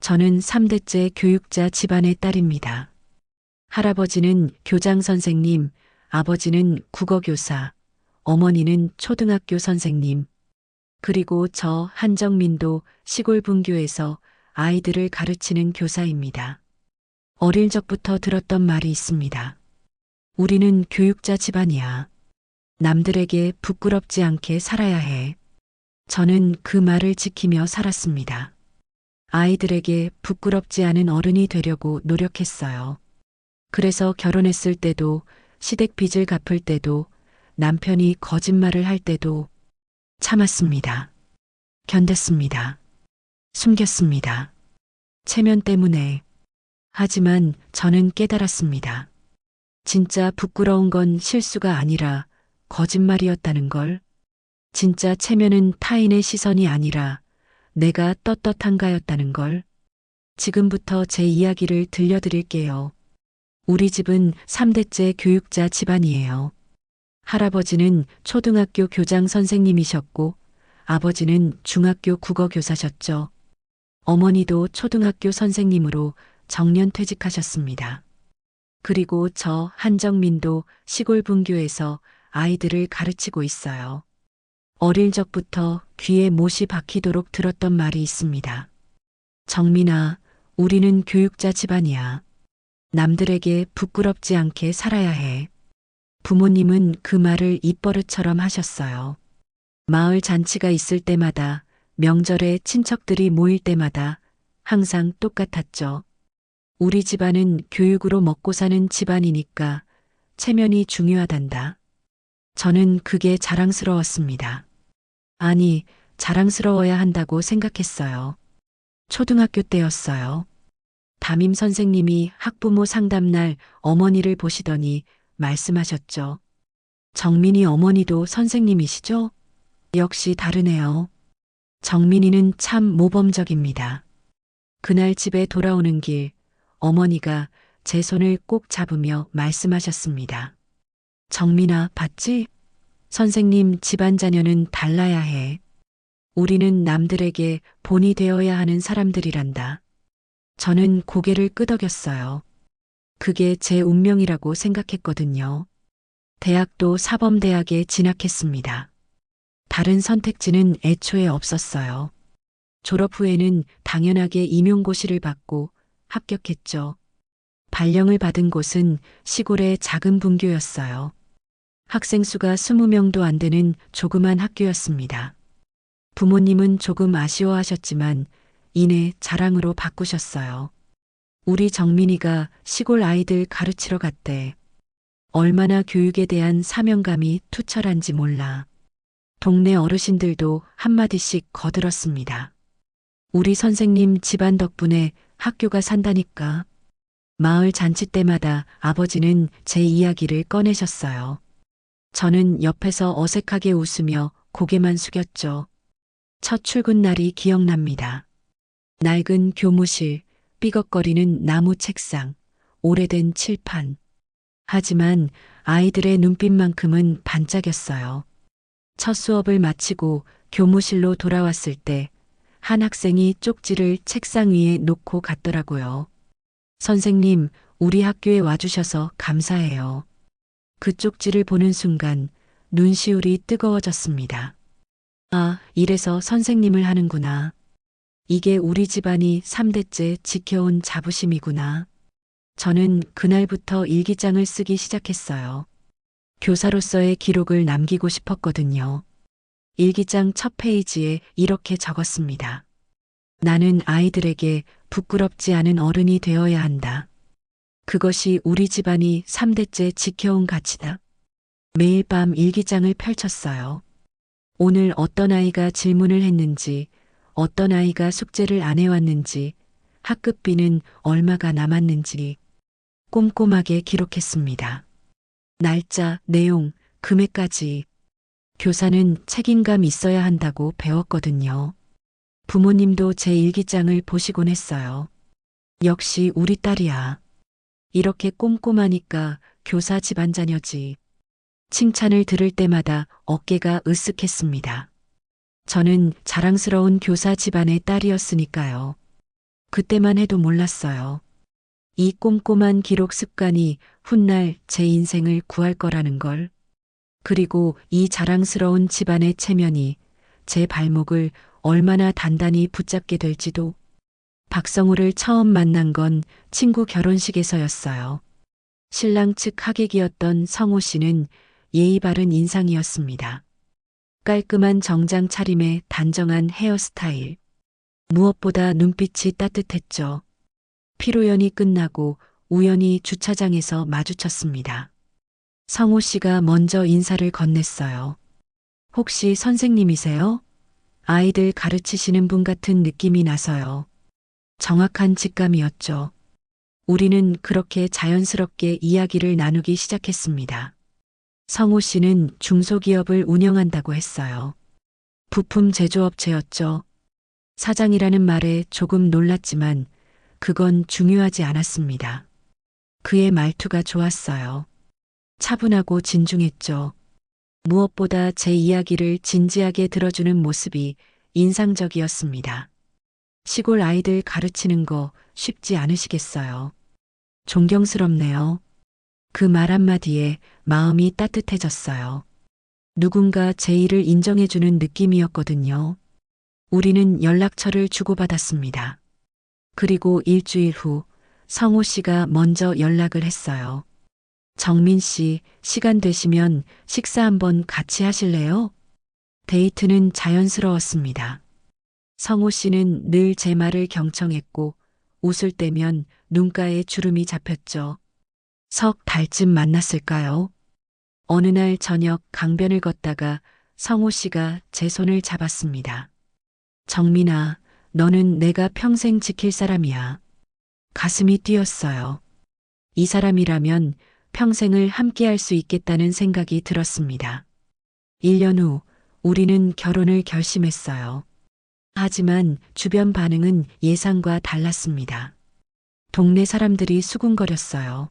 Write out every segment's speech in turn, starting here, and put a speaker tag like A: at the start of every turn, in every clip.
A: 저는 3대째 교육자 집안의 딸입니다. 할아버지는 교장 선생님, 아버지는 국어교사, 어머니는 초등학교 선생님, 그리고 저 한정민도 시골 분교에서 아이들을 가르치는 교사입니다. 어릴 적부터 들었던 말이 있습니다. 우리는 교육자 집안이야. 남들에게 부끄럽지 않게 살아야 해. 저는 그 말을 지키며 살았습니다. 아이들에게 부끄럽지 않은 어른이 되려고 노력했어요. 그래서 결혼했을 때도, 시댁 빚을 갚을 때도, 남편이 거짓말을 할 때도 참았습니다. 견뎠습니다. 숨겼습니다. 체면 때문에. 하지만 저는 깨달았습니다. 진짜 부끄러운 건 실수가 아니라 거짓말이었다는 걸. 진짜 체면은 타인의 시선이 아니라 내가 떳떳한가였다는 걸. 지금부터 제 이야기를 들려드릴게요. 우리 집은 3대째 교육자 집안이에요. 할아버지는 초등학교 교장 선생님이셨고, 아버지는 중학교 국어 교사셨죠. 어머니도 초등학교 선생님으로 정년 퇴직하셨습니다. 그리고 저 한정민도 시골 분교에서 아이들을 가르치고 있어요. 어릴 적부터 귀에 못이 박히도록 들었던 말이 있습니다. 정민아, 우리는 교육자 집안이야. 남들에게 부끄럽지 않게 살아야 해. 부모님은 그 말을 입버릇처럼 하셨어요. 마을 잔치가 있을 때마다, 명절에 친척들이 모일 때마다 항상 똑같았죠. 우리 집안은 교육으로 먹고 사는 집안이니까 체면이 중요하단다. 저는 그게 자랑스러웠습니다. 아니, 자랑스러워야 한다고 생각했어요. 초등학교 때였어요. 담임 선생님이 학부모 상담날 어머니를 보시더니 말씀하셨죠. 정민이 어머니도 선생님이시죠? 역시 다르네요. 정민이는 참 모범적입니다. 그날 집에 돌아오는 길, 어머니가 제 손을 꼭 잡으며 말씀하셨습니다. 정민아, 봤지? 선생님 집안 자녀는 달라야 해. 우리는 남들에게 본이 되어야 하는 사람들이란다. 저는 고개를 끄덕였어요. 그게 제 운명이라고 생각했거든요. 대학도 사범대학에 진학했습니다. 다른 선택지는 애초에 없었어요. 졸업 후에는 당연하게 임용고시를 받고 합격했죠. 발령을 받은 곳은 시골의 작은 분교였어요. 학생 수가 20명도 안 되는 조그만 학교였습니다. 부모님은 조금 아쉬워하셨지만 이내 자랑으로 바꾸셨어요. 우리 정민이가 시골 아이들 가르치러 갔대. 얼마나 교육에 대한 사명감이 투철한지 몰라. 동네 어르신들도 한마디씩 거들었습니다. 우리 선생님 집안 덕분에 학교가 산다니까. 마을 잔치 때마다 아버지는 제 이야기를 꺼내셨어요. 저는 옆에서 어색하게 웃으며 고개만 숙였죠. 첫 출근 날이 기억납니다. 낡은 교무실, 삐걱거리는 나무 책상, 오래된 칠판. 하지만 아이들의 눈빛만큼은 반짝였어요. 첫 수업을 마치고 교무실로 돌아왔을 때 한 학생이 쪽지를 책상 위에 놓고 갔더라고요. 선생님, 우리 학교에 와주셔서 감사해요. 그 쪽지를 보는 순간 눈시울이 뜨거워졌습니다. 아, 이래서 선생님을 하는구나. 이게 우리 집안이 3대째 지켜온 자부심이구나. 저는 그날부터 일기장을 쓰기 시작했어요. 교사로서의 기록을 남기고 싶었거든요. 일기장 첫 페이지에 이렇게 적었습니다. 나는 아이들에게 부끄럽지 않은 어른이 되어야 한다. 그것이 우리 집안이 3대째 지켜온 가치다. 매일 밤 일기장을 펼쳤어요. 오늘 어떤 아이가 질문을 했는지, 어떤 아이가 숙제를 안 해왔는지, 학급비는 얼마가 남았는지 꼼꼼하게 기록했습니다. 날짜, 내용, 금액까지. 교사는 책임감 있어야 한다고 배웠거든요. 부모님도 제 일기장을 보시곤 했어요. 역시 우리 딸이야. 이렇게 꼼꼼하니까 교사 집안 자녀지. 칭찬을 들을 때마다 어깨가 으쓱했습니다. 저는 자랑스러운 교사 집안의 딸이었으니까요. 그때만 해도 몰랐어요. 이 꼼꼼한 기록 습관이 훗날 제 인생을 구할 거라는 걸. 그리고 이 자랑스러운 집안의 체면이 제 발목을 얼마나 단단히 붙잡게 될지도. 박성우를 처음 만난 건 친구 결혼식에서였어요. 신랑 측 하객이었던 성우 씨는 예의 바른 인상이었습니다. 깔끔한 정장 차림에 단정한 헤어스타일. 무엇보다 눈빛이 따뜻했죠. 피로연이 끝나고 우연히 주차장에서 마주쳤습니다. 성우 씨가 먼저 인사를 건넸어요. 혹시 선생님이세요? 아이들 가르치시는 분 같은 느낌이 나서요. 정확한 직감이었죠. 우리는 그렇게 자연스럽게 이야기를 나누기 시작했습니다. 성우 씨는 중소기업을 운영한다고 했어요. 부품 제조업체였죠. 사장이라는 말에 조금 놀랐지만 그건 중요하지 않았습니다. 그의 말투가 좋았어요. 차분하고 진중했죠. 무엇보다 제 이야기를 진지하게 들어주는 모습이 인상적이었습니다. 시골 아이들 가르치는 거 쉽지 않으시겠어요. 존경스럽네요. 그 말 한마디에 마음이 따뜻해졌어요. 누군가 제 일을 인정해주는 느낌이었거든요. 우리는 연락처를 주고받았습니다. 그리고 일주일 후 성우 씨가 먼저 연락을 했어요. 정민 씨, 시간 되시면 식사 한번 같이 하실래요? 데이트는 자연스러웠습니다. 성우 씨는 늘 제 말을 경청했고 웃을 때면 눈가에 주름이 잡혔죠. 석 달쯤 만났을까요? 어느 날 저녁 강변을 걷다가 성우 씨가 제 손을 잡았습니다. 정민아, 너는 내가 평생 지킬 사람이야. 가슴이 뛰었어요. 이 사람이라면 평생을 함께할 수 있겠다는 생각이 들었습니다. 1년 후 우리는 결혼을 결심했어요. 하지만 주변 반응은 예상과 달랐습니다. 동네 사람들이 수군거렸어요.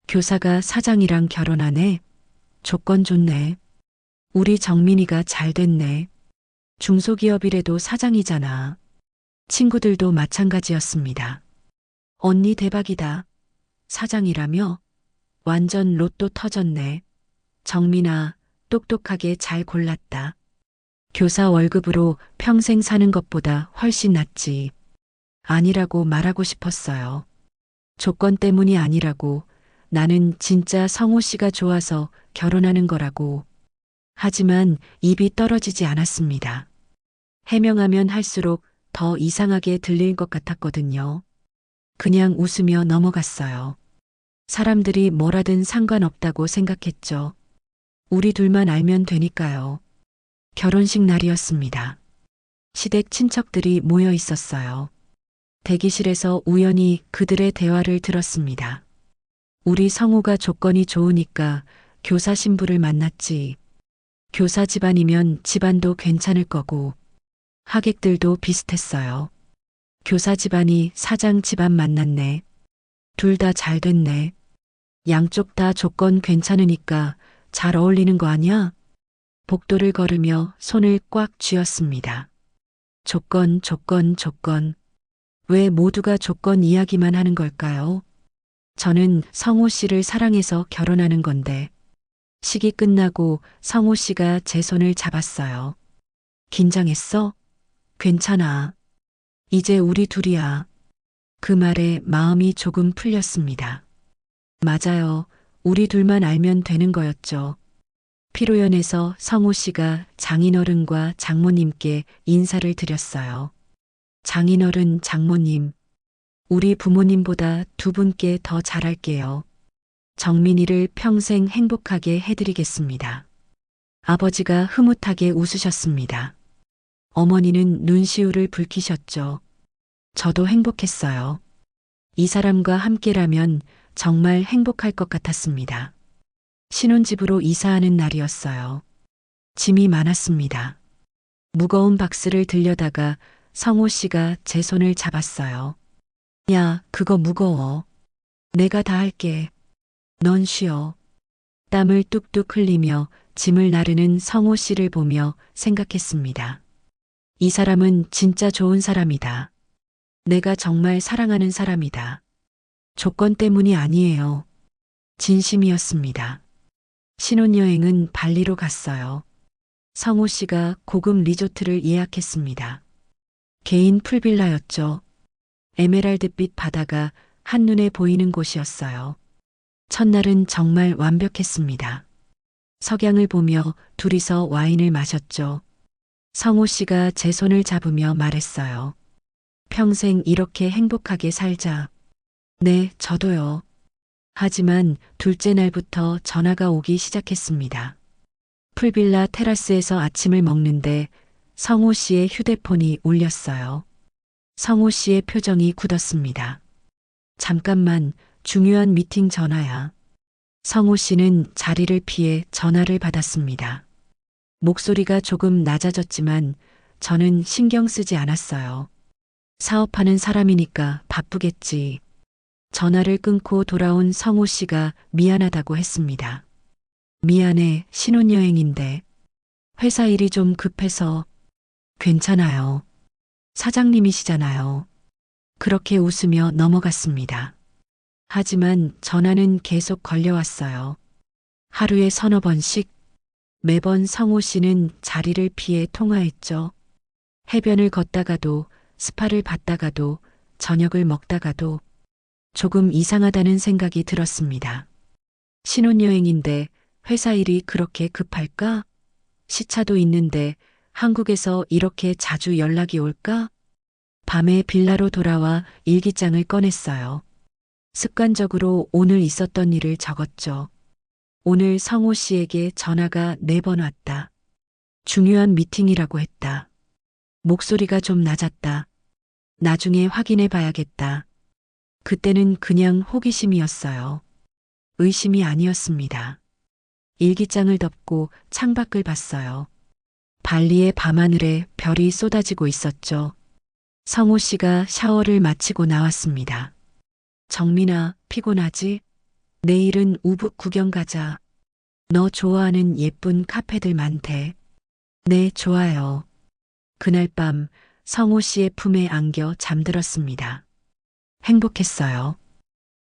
A: 교사가 사장이랑 결혼하네. 조건 좋네. 우리 정민이가 잘 됐네. 중소기업이라도 사장이잖아. 친구들도 마찬가지였습니다. 언니 대박이다. 사장이라며? 완전 로또 터졌네. 정민아, 똑똑하게 잘 골랐다. 교사 월급으로 평생 사는 것보다 훨씬 낫지. 아니라고 말하고 싶었어요. 조건 때문이 아니라고. 나는 진짜 성우 씨가 좋아서 결혼하는 거라고. 하지만 입이 떨어지지 않았습니다. 해명하면 할수록 더 이상하게 들릴 것 같았거든요. 그냥 웃으며 넘어갔어요. 사람들이 뭐라든 상관없다고 생각했죠. 우리 둘만 알면 되니까요. 결혼식 날이었습니다. 시댁 친척들이 모여 있었어요. 대기실에서 우연히 그들의 대화를 들었습니다. 우리 성우가 조건이 좋으니까 교사 신부를 만났지. 교사 집안이면 집안도 괜찮을 거고. 하객들도 비슷했어요. 교사 집안이 사장 집안 만났네. 둘 다 잘 됐네. 양쪽 다 조건 괜찮으니까 잘 어울리는 거 아니야? 복도를 걸으며 손을 꽉 쥐었습니다. 조건, 조건, 조건. 왜 모두가 조건 이야기만 하는 걸까요? 저는 성우 씨를 사랑해서 결혼하는 건데. 식이 끝나고 성우 씨가 제 손을 잡았어요. 긴장했어? 괜찮아. 이제 우리 둘이야. 그 말에 마음이 조금 풀렸습니다. 맞아요. 우리 둘만 알면 되는 거였죠. 피로연에서 성우 씨가 장인어른과 장모님께 인사를 드렸어요. 장인어른, 장모님. 우리 부모님보다 두 분께 더 잘할게요. 정민이를 평생 행복하게 해드리겠습니다. 아버지가 흐뭇하게 웃으셨습니다. 어머니는 눈시울을 붉히셨죠. 저도 행복했어요. 이 사람과 함께라면 정말 행복할 것 같았습니다. 신혼집으로 이사하는 날이었어요. 짐이 많았습니다. 무거운 박스를 들려다가 성우 씨가 제 손을 잡았어요. 야, 그거 무거워. 내가 다 할게. 넌 쉬어. 땀을 뚝뚝 흘리며 짐을 나르는 성우 씨를 보며 생각했습니다. 이 사람은 진짜 좋은 사람이다. 내가 정말 사랑하는 사람이다. 조건 때문이 아니에요. 진심이었습니다. 신혼여행은 발리로 갔어요. 성호 씨가 고급 리조트를 예약했습니다. 개인 풀빌라였죠. 에메랄드빛 바다가 한눈에 보이는 곳이었어요. 첫날은 정말 완벽했습니다. 석양을 보며 둘이서 와인을 마셨죠. 성호 씨가 제 손을 잡으며 말했어요. 평생 이렇게 행복하게 살자. 네, 저도요. 하지만 둘째 날부터 전화가 오기 시작했습니다. 풀빌라 테라스에서 아침을 먹는데 성호 씨의 휴대폰이 울렸어요. 성호 씨의 표정이 굳었습니다. 잠깐만, 중요한 미팅 전화야. 성호 씨는 자리를 피해 전화를 받았습니다. 목소리가 조금 낮아졌지만 저는 신경 쓰지 않았어요. 사업하는 사람이니까 바쁘겠지. 전화를 끊고 돌아온 성호 씨가 미안하다고 했습니다. 미안해, 신혼여행인데. 회사 일이 좀 급해서. 괜찮아요. 사장님이시잖아요. 그렇게 웃으며 넘어갔습니다. 하지만 전화는 계속 걸려왔어요. 하루에 서너 번씩. 매번 성호 씨는 자리를 피해 통화했죠. 해변을 걷다가도, 스파를 받다가도, 저녁을 먹다가도 조금 이상하다는 생각이 들었습니다. 신혼여행인데 회사 일이 그렇게 급할까? 시차도 있는데 한국에서 이렇게 자주 연락이 올까? 밤에 빌라로 돌아와 일기장을 꺼냈어요. 습관적으로 오늘 있었던 일을 적었죠. 오늘 성호 씨에게 전화가 4번 왔다. 중요한 미팅이라고 했다. 목소리가 좀 낮았다. 나중에 확인해 봐야겠다. 그때는 그냥 호기심이었어요. 의심이 아니었습니다. 일기장을 덮고 창밖을 봤어요. 발리의 밤하늘에 별이 쏟아지고 있었죠. 성호 씨가 샤워를 마치고 나왔습니다. 정민아, 피곤하지? 내일은 우붓 구경 가자. 너 좋아하는 예쁜 카페들 많대. 네, 좋아요. 그날 밤 성호 씨의 품에 안겨 잠들었습니다. 행복했어요.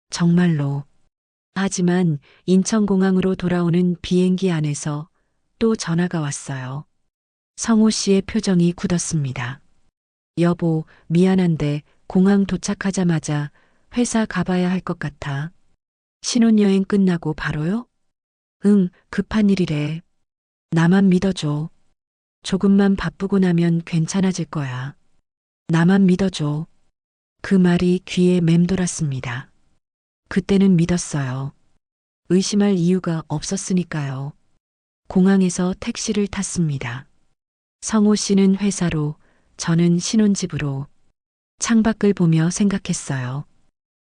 A: 정말로. 하지만 인천공항으로 돌아오는 비행기 안에서 또 전화가 왔어요. 성호 씨의 표정이 굳었습니다. 여보, 미안한데 공항 도착하자마자 회사 가봐야 할 것 같아. 신혼여행 끝나고 바로요? 응, 급한 일이래. 나만 믿어줘. 조금만 바쁘고 나면 괜찮아질 거야. 나만 믿어줘. 그 말이 귀에 맴돌았습니다. 그때는 믿었어요. 의심할 이유가 없었으니까요. 공항에서 택시를 탔습니다. 성호 씨는 회사로, 저는 신혼집으로. 창밖을 보며 생각했어요.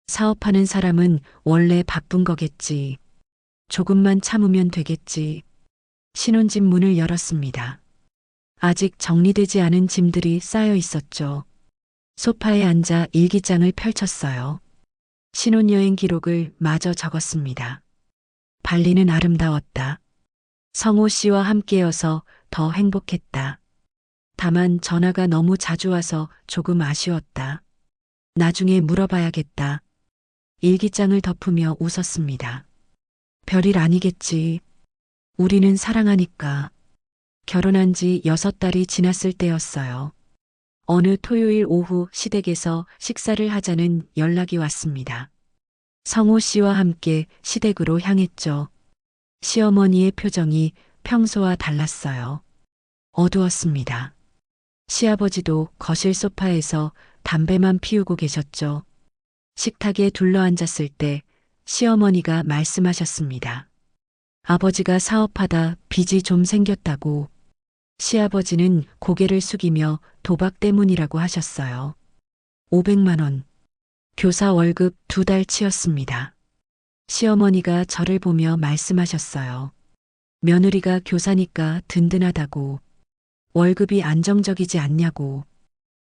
A: 사업하는 사람은 원래 바쁜 거겠지. 조금만 참으면 되겠지. 신혼집 문을 열었습니다. 아직 정리되지 않은 짐들이 쌓여 있었죠. 소파에 앉아 일기장을 펼쳤어요. 신혼여행 기록을 마저 적었습니다. 발리는 아름다웠다. 성호 씨와 함께여서 더 행복했다. 다만 전화가 너무 자주 와서 조금 아쉬웠다. 나중에 물어봐야겠다. 일기장을 덮으며 웃었습니다. 별일 아니겠지. 우리는 사랑하니까. 결혼한 지 6달이 지났을 때였어요. 어느 토요일 오후 시댁에서 식사를 하자는 연락이 왔습니다. 성호 씨와 함께 시댁으로 향했죠. 시어머니의 표정이 평소와 달랐어요. 어두웠습니다. 시아버지도 거실 소파에서 담배만 피우고 계셨죠. 식탁에 둘러앉았을 때 시어머니가 말씀하셨습니다. 아버지가 사업하다 빚이 좀 생겼다고. 시아버지는 고개를 숙이며 도박 때문이라고 하셨어요. 500만 원. 교사 월급 2달치였습니다. 시어머니가 저를 보며 말씀하셨어요. 며느리가 교사니까 든든하다고. 월급이 안정적이지 않냐고.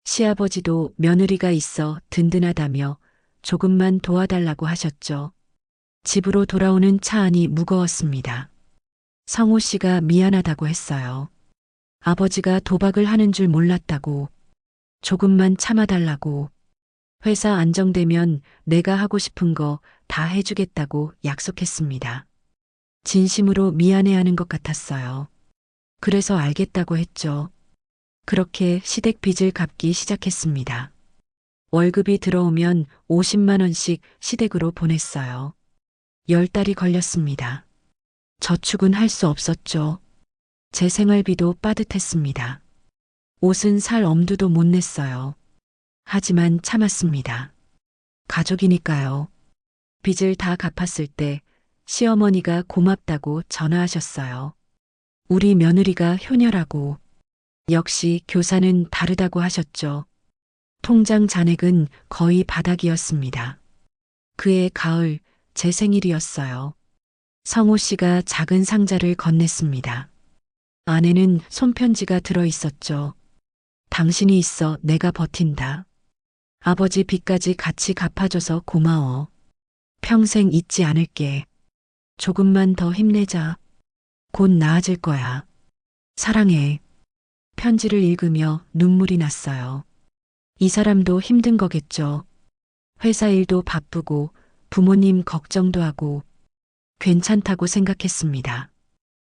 A: 시아버지도 며느리가 있어 든든하다며 조금만 도와달라고 하셨죠. 집으로 돌아오는 차 안이 무거웠습니다. 성호 씨가 미안하다고 했어요. 아버지가 도박을 하는 줄 몰랐다고. 조금만 참아달라고. 회사 안정되면 내가 하고 싶은 거 다 해주겠다고 약속했습니다. 진심으로 미안해하는 것 같았어요. 그래서 알겠다고 했죠. 그렇게 시댁 빚을 갚기 시작했습니다. 월급이 들어오면 50만 원씩 시댁으로 보냈어요. 10달이 걸렸습니다. 저축은 할 수 없었죠. 제 생활비도 빠듯했습니다. 옷은 살 엄두도 못 냈어요. 하지만 참았습니다. 가족이니까요. 빚을 다 갚았을 때 시어머니가 고맙다고 전화하셨어요. 우리 며느리가 효녀라고. 역시 교사는 다르다고 하셨죠. 통장 잔액은 거의 바닥이었습니다. 그해 가을 제 생일이었어요. 성호 씨가 작은 상자를 건넸습니다. 안에는 손편지가 들어 있었죠. 당신이 있어 내가 버틴다. 아버지 빚까지 같이 갚아줘서 고마워. 평생 잊지 않을게. 조금만 더 힘내자. 곧 나아질 거야. 사랑해. 편지를 읽으며 눈물이 났어요. 이 사람도 힘든 거겠죠. 회사 일도 바쁘고 부모님 걱정도 하고 괜찮다고 생각했습니다.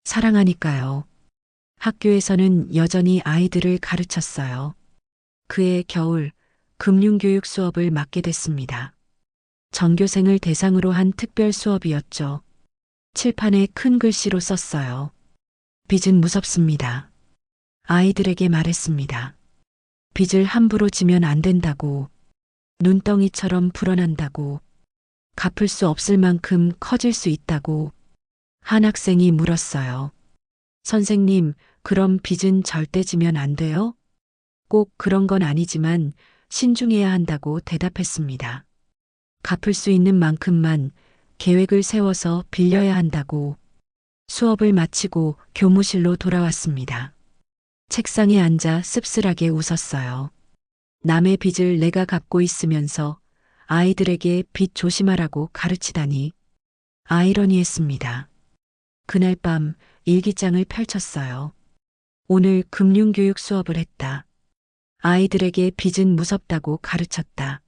A: 사랑하니까요. 학교에서는 여전히 아이들을 가르쳤어요. 그해 겨울 금융교육 수업을 맡게 됐습니다. 전교생을 대상으로 한 특별 수업이었죠. 칠판에 큰 글씨로 썼어요. 빚은 무섭습니다. 아이들에게 말했습니다. 빚을 함부로 지면 안 된다고. 눈덩이처럼 불어난다고. 갚을 수 없을 만큼 커질 수 있다고. 한 학생이 물었어요. 선생님, 그럼 빚은 절대 지면 안 돼요? 꼭 그런 건 아니지만 신중해야 한다고 대답했습니다. 갚을 수 있는 만큼만 계획을 세워서 빌려야 한다고. 수업을 마치고 교무실로 돌아왔습니다. 책상에 앉아 씁쓸하게 웃었어요. 남의 빚을 내가 갚고 있으면서 아이들에게 빚 조심하라고 가르치다니. 아이러니했습니다. 그날 밤 일기장을 펼쳤어요. 오늘 금융교육 수업을 했다. 아이들에게 빚은 무섭다고 가르쳤다.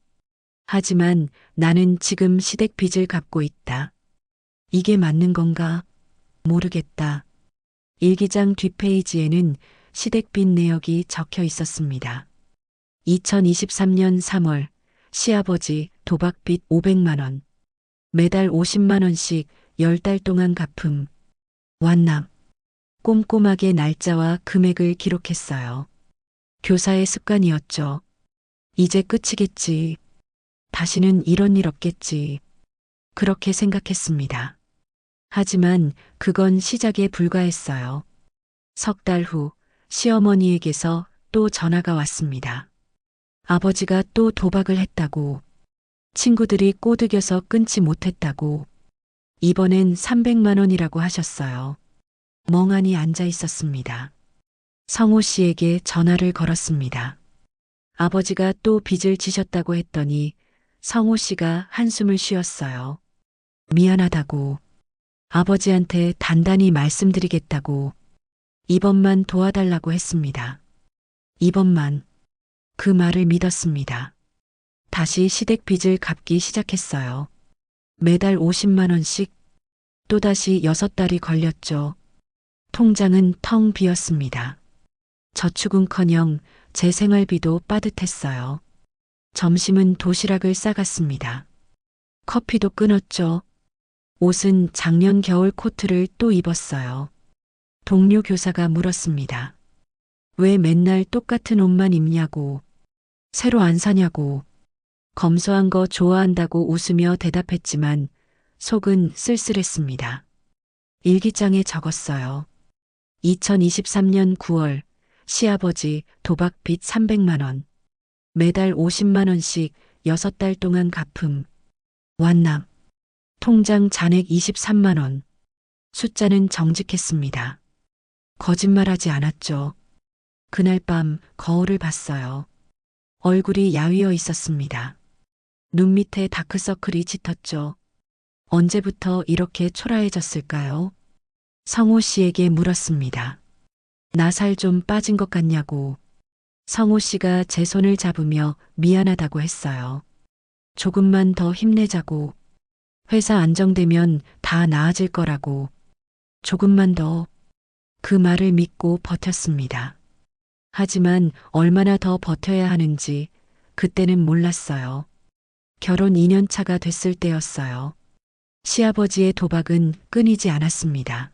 A: 하지만 나는 지금 시댁 빚을 갚고 있다. 이게 맞는 건가? 모르겠다. 일기장 뒷페이지에는 시댁 빚 내역이 적혀 있었습니다. 2023년 3월 시아버지 도박빚 500만 원. 매달 50만 원씩 10달 동안 갚음. 완납. 꼼꼼하게 날짜와 금액을 기록했어요. 교사의 습관이었죠. 이제 끝이겠지. 다시는 이런 일 없겠지. 그렇게 생각했습니다. 하지만 그건 시작에 불과했어요. 석 달 후 시어머니에게서 또 전화가 왔습니다. 아버지가 또 도박을 했다고. 친구들이 꼬드겨서 끊지 못했다고. 이번엔 300만 원이라고 하셨어요. 멍하니 앉아 있었습니다. 성호 씨에게 전화를 걸었습니다. 아버지가 또 빚을 지셨다고 했더니 성호 씨가 한숨을 쉬었어요. 미안하다고. 아버지한테 단단히 말씀드리겠다고. 이번만 도와달라고 했습니다. 이번만. 그 말을 믿었습니다. 다시 시댁 빚을 갚기 시작했어요. 매달 50만 원씩. 또다시 6달이 걸렸죠. 통장은 텅 비었습니다. 저축은커녕 제 생활비도 빠듯했어요. 점심은 도시락을 싸갔습니다. 커피도 끊었죠. 옷은 작년 겨울 코트를 또 입었어요. 동료 교사가 물었습니다. 왜 맨날 똑같은 옷만 입냐고. 새로 안 사냐고. 검소한 거 좋아한다고 웃으며 대답했지만 속은 쓸쓸했습니다. 일기장에 적었어요. 2023년 9월 시아버지 도박빚 300만 원. 매달 50만 원씩 6달 동안 갚음. 완납. 통장 잔액 23만 원. 숫자는 정직했습니다. 거짓말하지 않았죠. 그날 밤 거울을 봤어요. 얼굴이 야위어 있었습니다. 눈 밑에 다크서클이 짙었죠. 언제부터 이렇게 초라해졌을까요? 성호 씨에게 물었습니다. 나 살 좀 빠진 것 같냐고. 성호 씨가 제 손을 잡으며 미안하다고 했어요. 조금만 더 힘내자고. 회사 안정되면 다 나아질 거라고. 조금만 더. 그 말을 믿고 버텼습니다. 하지만 얼마나 더 버텨야 하는지 그때는 몰랐어요. 결혼 2년 차가 됐을 때였어요. 시아버지의 도박은 끊이지 않았습니다.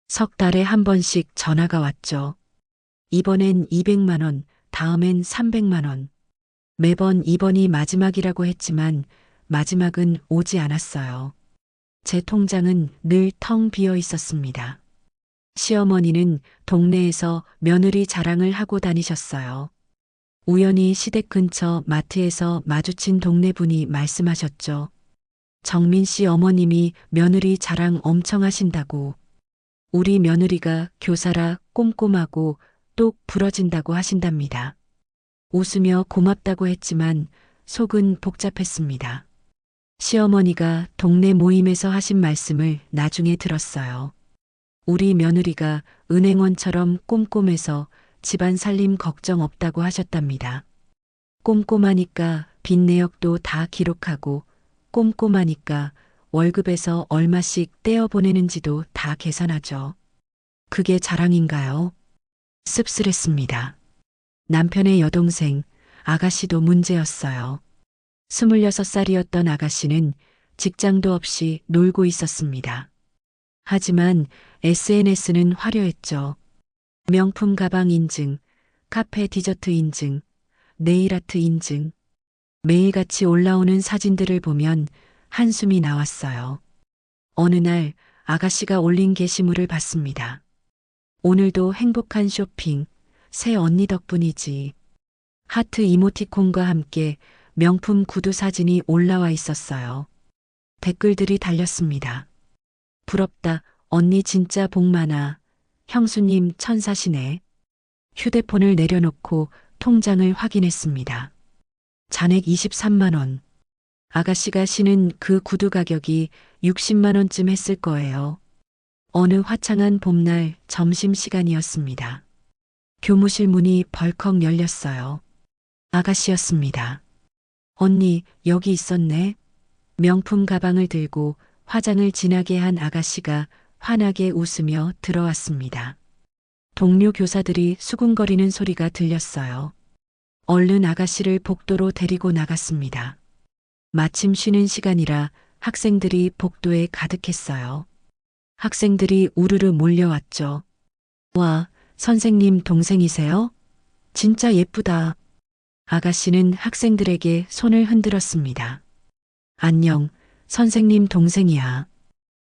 A: 석 달에 한 번씩 전화가 왔죠. 이번엔 200만 원, 다음엔 300만 원. 매번 이번이 마지막이라고 했지만 마지막은 오지 않았어요. 제 통장은 늘 텅 비어 있었습니다. 시어머니는 동네에서 며느리 자랑을 하고 다니셨어요. 우연히 시댁 근처 마트에서 마주친 동네 분이 말씀하셨죠. 정민 씨 어머님이 며느리 자랑 엄청 하신다고. 우리 며느리가 교사라 꼼꼼하고 똑 부러진다고 하신답니다. 웃으며 고맙다고 했지만 속은 복잡했습니다. 시어머니가 동네 모임에서 하신 말씀을 나중에 들었어요. 우리 며느리가 은행원처럼 꼼꼼해서 집안 살림 걱정 없다고 하셨답니다. 꼼꼼하니까 빚 내역도 다 기록하고 꼼꼼하니까 월급에서 얼마씩 떼어 보내는지도 다 계산하죠. 그게 자랑인가요? 씁쓸했습니다. 남편의 여동생, 아가씨도 문제였어요. 26살이었던 아가씨는 직장도 없이 놀고 있었습니다. 하지만 SNS는 화려했죠. 명품 가방 인증, 카페 디저트 인증, 네일아트 인증. 매일같이 올라오는 사진들을 보면 한숨이 나왔어요. 어느 날 아가씨가 올린 게시물을 봤습니다. 오늘도 행복한 쇼핑, 새 언니 덕분이지. 하트 이모티콘과 함께 명품 구두 사진이 올라와 있었어요. 댓글들이 달렸습니다. 부럽다, 언니 진짜 복 많아. 형수님 천사시네. 휴대폰을 내려놓고 통장을 확인했습니다. 잔액 23만 원. 아가씨가 신은 그 구두 가격이 60만 원쯤 했을 거예요. 어느 화창한 봄날 점심시간이었습니다. 교무실 문이 벌컥 열렸어요. 아가씨였습니다. 언니, 여기 있었네. 명품 가방을 들고 화장을 진하게 한 아가씨가 환하게 웃으며 들어왔습니다. 동료 교사들이 수군거리는 소리가 들렸어요. 얼른 아가씨를 복도로 데리고 나갔습니다. 마침 쉬는 시간이라 학생들이 복도에 가득했어요. 학생들이 우르르 몰려왔죠. 와, 선생님 동생이세요? 진짜 예쁘다. 아가씨는 학생들에게 손을 흔들었습니다. 안녕, 선생님 동생이야.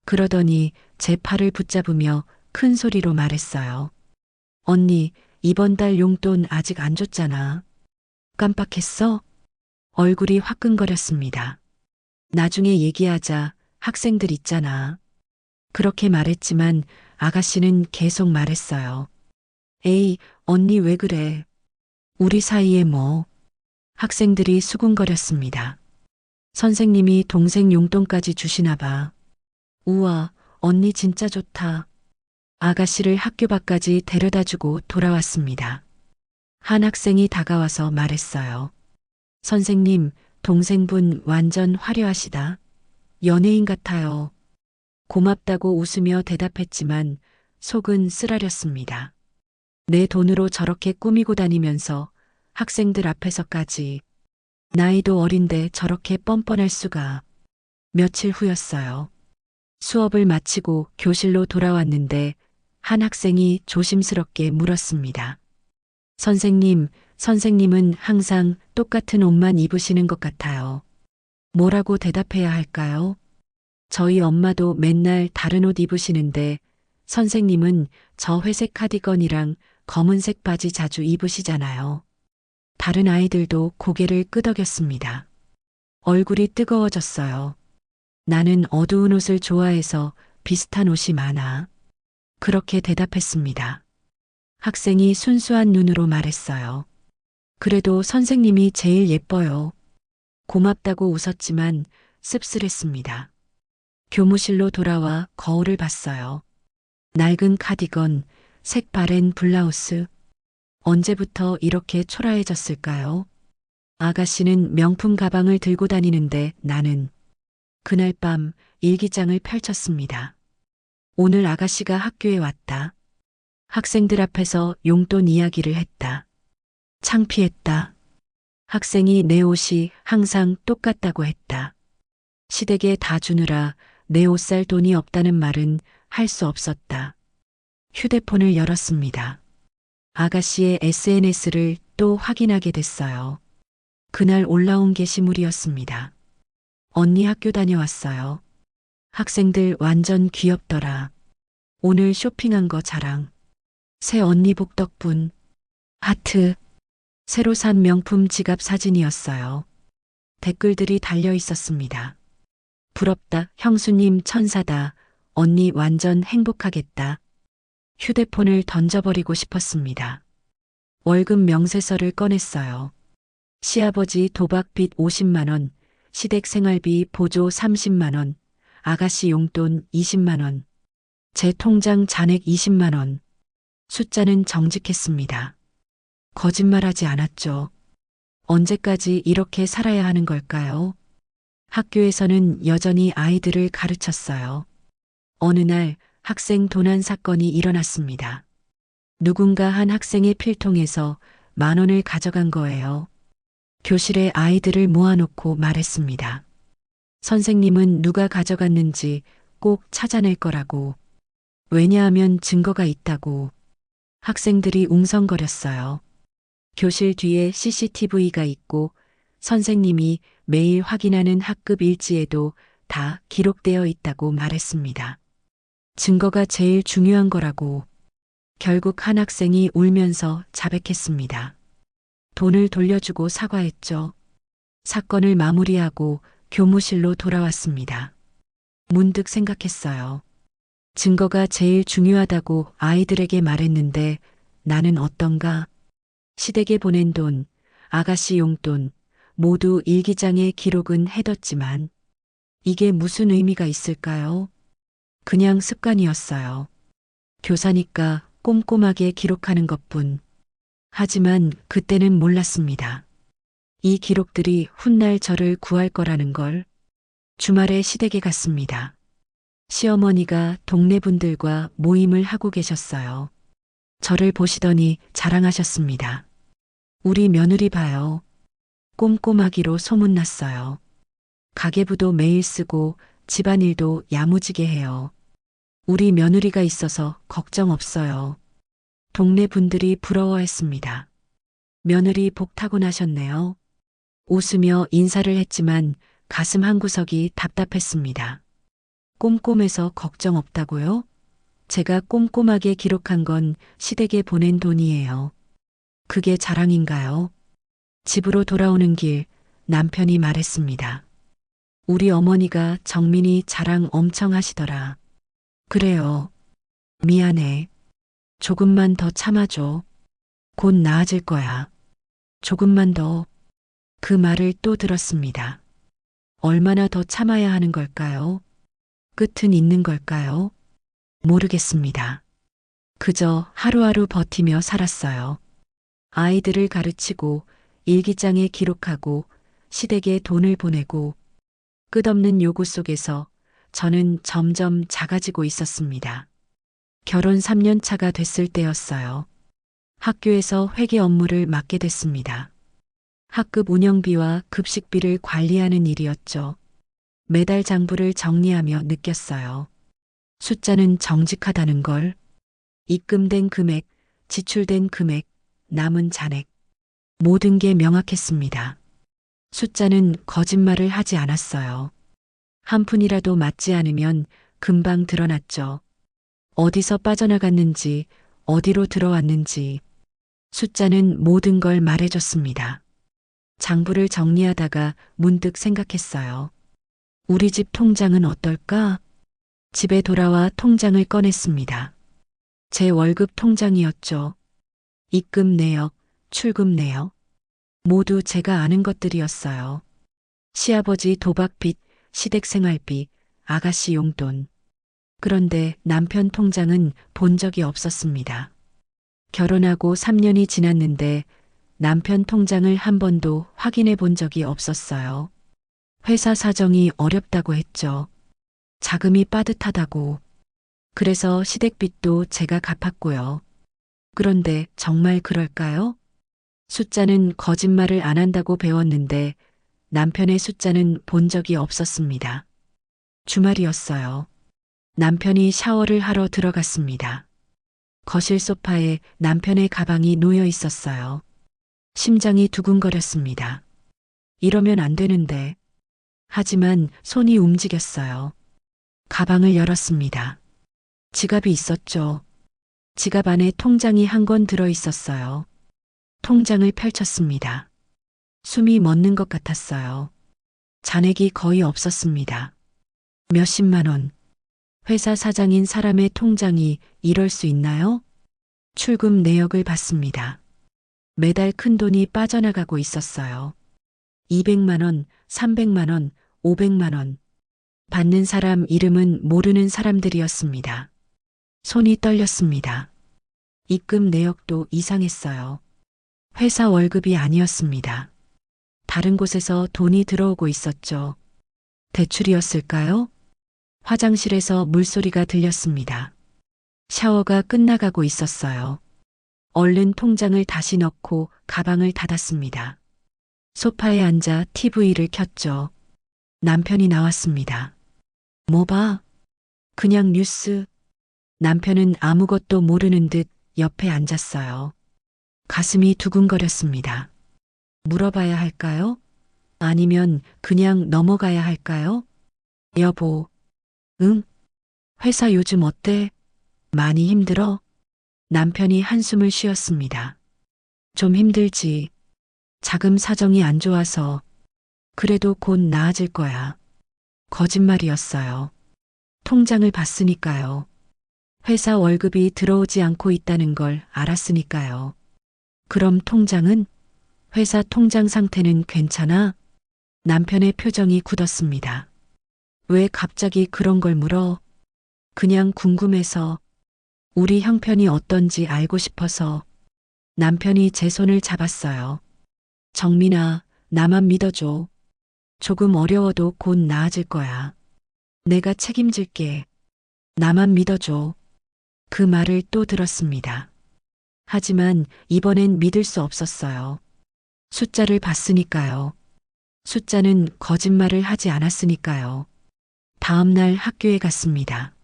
A: 그러더니 제 팔을 붙잡으며 큰 소리로 말했어요. 언니, 이번 달 용돈 아직 안 줬잖아. 깜빡했어? 얼굴이 화끈거렸습니다. 나중에 얘기하자. 학생들 있잖아. 그렇게 말했지만 아가씨는 계속 말했어요. 에이, 언니 왜 그래? 우리 사이에 뭐. 학생들이 수군거렸습니다. 선생님이 동생 용돈까지 주시나 봐. 우와, 언니 진짜 좋다. 아가씨를 학교 밖까지 데려다주고 돌아왔습니다. 한 학생이 다가와서 말했어요. 선생님, 동생분 완전 화려하시다. 연예인 같아요. 고맙다고 웃으며 대답했지만 속은 쓰라렸습니다. 내 돈으로 저렇게 꾸미고 다니면서 학생들 앞에서까지. 나이도 어린데 저렇게 뻔뻔할 수가. 며칠 후였어요. 수업을 마치고 교실로 돌아왔는데 한 학생이 조심스럽게 물었습니다. 선생님, 선생님은 항상 똑같은 옷만 입으시는 것 같아요. 뭐라고 대답해야 할까요? 저희 엄마도 맨날 다른 옷 입으시는데 선생님은 저 회색 카디건이랑 검은색 바지 자주 입으시잖아요. 다른 아이들도 고개를 끄덕였습니다. 얼굴이 뜨거워졌어요. 나는 어두운 옷을 좋아해서 비슷한 옷이 많아. 그렇게 대답했습니다. 학생이 순수한 눈으로 말했어요. 그래도 선생님이 제일 예뻐요. 고맙다고 웃었지만 씁쓸했습니다. 교무실로 돌아와 거울을 봤어요. 낡은 카디건, 색 바랜 블라우스. 언제부터 이렇게 초라해졌을까요? 아가씨는 명품 가방을 들고 다니는데 나는 그날 밤 일기장을 펼쳤습니다. 오늘 아가씨가 학교에 왔다. 학생들 앞에서 용돈 이야기를 했다. 창피했다. 학생이 내 옷이 항상 똑같다고 했다. 시댁에 다 주느라 내 옷 살 돈이 없다는 말은 할 수 없었다. 휴대폰을 열었습니다. 아가씨의 SNS를 또 확인하게 됐어요. 그날 올라온 게시물이었습니다. 언니 학교 다녀왔어요. 학생들 완전 귀엽더라. 오늘 쇼핑한 거 자랑. 새 언니복 덕분. 하트. 새로 산 명품 지갑 사진이었어요. 댓글들이 달려 있었습니다. 부럽다. 형수님 천사다. 언니 완전 행복하겠다. 휴대폰을 던져버리고 싶었습니다. 월급 명세서를 꺼냈어요. 시아버지 도박빚 50만 원, 시댁 생활비 보조 30만 원, 아가씨 용돈 20만 원, 제 통장 잔액 20만 원. 숫자는 정직했습니다. 거짓말하지 않았죠. 언제까지 이렇게 살아야 하는 걸까요? 학교에서는 여전히 아이들을 가르쳤어요. 어느 날 학생 도난 사건이 일어났습니다. 누군가 한 학생의 필통에서 10,000원을 가져간 거예요. 교실에 아이들을 모아놓고 말했습니다. 선생님은 누가 가져갔는지 꼭 찾아낼 거라고. 왜냐하면 증거가 있다고. 학생들이 웅성거렸어요. 교실 뒤에 CCTV가 있고 선생님이 매일 확인하는 학급 일지에도 다 기록되어 있다고 말했습니다. 증거가 제일 중요한 거라고. 결국 한 학생이 울면서 자백했습니다. 돈을 돌려주고 사과했죠. 사건을 마무리하고 교무실로 돌아왔습니다. 문득 생각했어요. 증거가 제일 중요하다고 아이들에게 말했는데 나는 어떤가? 시댁에 보낸 돈, 아가씨 용돈, 모두 일기장에 기록은 해뒀지만 이게 무슨 의미가 있을까요? 그냥 습관이었어요. 교사니까 꼼꼼하게 기록하는 것뿐. 하지만 그때는 몰랐습니다. 이 기록들이 훗날 저를 구할 거라는 걸. 주말에 시댁에 갔습니다. 시어머니가 동네 분들과 모임을 하고 계셨어요. 저를 보시더니 자랑하셨습니다. 우리 며느리 봐요. 꼼꼼하기로 소문났어요. 가계부도 매일 쓰고 집안일도 야무지게 해요. 우리 며느리가 있어서 걱정 없어요. 동네 분들이 부러워했습니다. 며느리 복 타고나셨네요. 웃으며 인사를 했지만 가슴 한구석이 답답했습니다. 꼼꼼해서 걱정 없다고요? 제가 꼼꼼하게 기록한 건 시댁에 보낸 돈이에요. 그게 자랑인가요? 집으로 돌아오는 길 남편이 말했습니다. 우리 어머니가 정민이 자랑 엄청 하시더라. 그래요. 미안해. 조금만 더 참아줘. 곧 나아질 거야. 조금만 더. 그 말을 또 들었습니다. 얼마나 더 참아야 하는 걸까요? 끝은 있는 걸까요? 모르겠습니다. 그저 하루하루 버티며 살았어요. 아이들을 가르치고 일기장에 기록하고 시댁에 돈을 보내고 끝없는 요구 속에서 저는 점점 작아지고 있었습니다. 결혼 3년 차가 됐을 때였어요. 학교에서 회계 업무를 맡게 됐습니다. 학급 운영비와 급식비를 관리하는 일이었죠. 매달 장부를 정리하며 느꼈어요. 숫자는 정직하다는 걸. 입금된 금액, 지출된 금액, 남은 잔액. 모든 게 명확했습니다. 숫자는 거짓말을 하지 않았어요. 한 푼이라도 맞지 않으면 금방 드러났죠. 어디서 빠져나갔는지, 어디로 들어왔는지. 숫자는 모든 걸 말해줬습니다. 장부를 정리하다가 문득 생각했어요. 우리 집 통장은 어떨까? 집에 돌아와 통장을 꺼냈습니다. 제 월급 통장이었죠. 입금 내역, 출금 내역. 모두 제가 아는 것들이었어요. 시아버지 도박빚, 시댁 생활비, 아가씨 용돈. 그런데 남편 통장은 본 적이 없었습니다. 결혼하고 3년이 지났는데 남편 통장을 한 번도 확인해 본 적이 없었어요. 회사 사정이 어렵다고 했죠. 자금이 빠듯하다고. 그래서 시댁빚도 제가 갚았고요. 그런데 정말 그럴까요? 숫자는 거짓말을 안 한다고 배웠는데 남편의 숫자는 본 적이 없었습니다. 주말이었어요. 남편이 샤워를 하러 들어갔습니다. 거실 소파에 남편의 가방이 놓여 있었어요. 심장이 두근거렸습니다. 이러면 안 되는데. 하지만 손이 움직였어요. 가방을 열었습니다. 지갑이 있었죠. 지갑 안에 통장이 한 권 들어 있었어요. 통장을 펼쳤습니다. 숨이 멎는 것 같았어요. 잔액이 거의 없었습니다. 몇십만 원. 회사 사장인 사람의 통장이 이럴 수 있나요? 출금 내역을 봤습니다. 매달 큰 돈이 빠져나가고 있었어요. 200만 원, 300만 원, 500만 원. 받는 사람 이름은 모르는 사람들이었습니다. 손이 떨렸습니다. 입금 내역도 이상했어요. 회사 월급이 아니었습니다. 다른 곳에서 돈이 들어오고 있었죠. 대출이었을까요? 화장실에서 물소리가 들렸습니다. 샤워가 끝나가고 있었어요. 얼른 통장을 다시 넣고 가방을 닫았습니다. 소파에 앉아 TV를 켰죠. 남편이 나왔습니다. 뭐 봐? 그냥 뉴스. 남편은 아무것도 모르는 듯 옆에 앉았어요. 가슴이 두근거렸습니다. 물어봐야 할까요? 아니면 그냥 넘어가야 할까요? 여보, 응? 회사 요즘 어때? 많이 힘들어? 남편이 한숨을 쉬었습니다. 좀 힘들지. 자금 사정이 안 좋아서. 그래도 곧 나아질 거야. 거짓말이었어요. 통장을 봤으니까요. 회사 월급이 들어오지 않고 있다는 걸 알았으니까요. 그럼 통장은? 회사 통장 상태는 괜찮아? 남편의 표정이 굳었습니다. 왜 갑자기 그런 걸 물어? 그냥 궁금해서. 우리 형편이 어떤지 알고 싶어서. 남편이 제 손을 잡았어요. 정민아, 나만 믿어줘. 조금 어려워도 곧 나아질 거야. 내가 책임질게. 나만 믿어줘. 그 말을 또 들었습니다. 하지만 이번엔 믿을 수 없었어요. 숫자를 봤으니까요. 숫자는 거짓말을 하지 않았으니까요. 다음 날 학교에 갔습니다.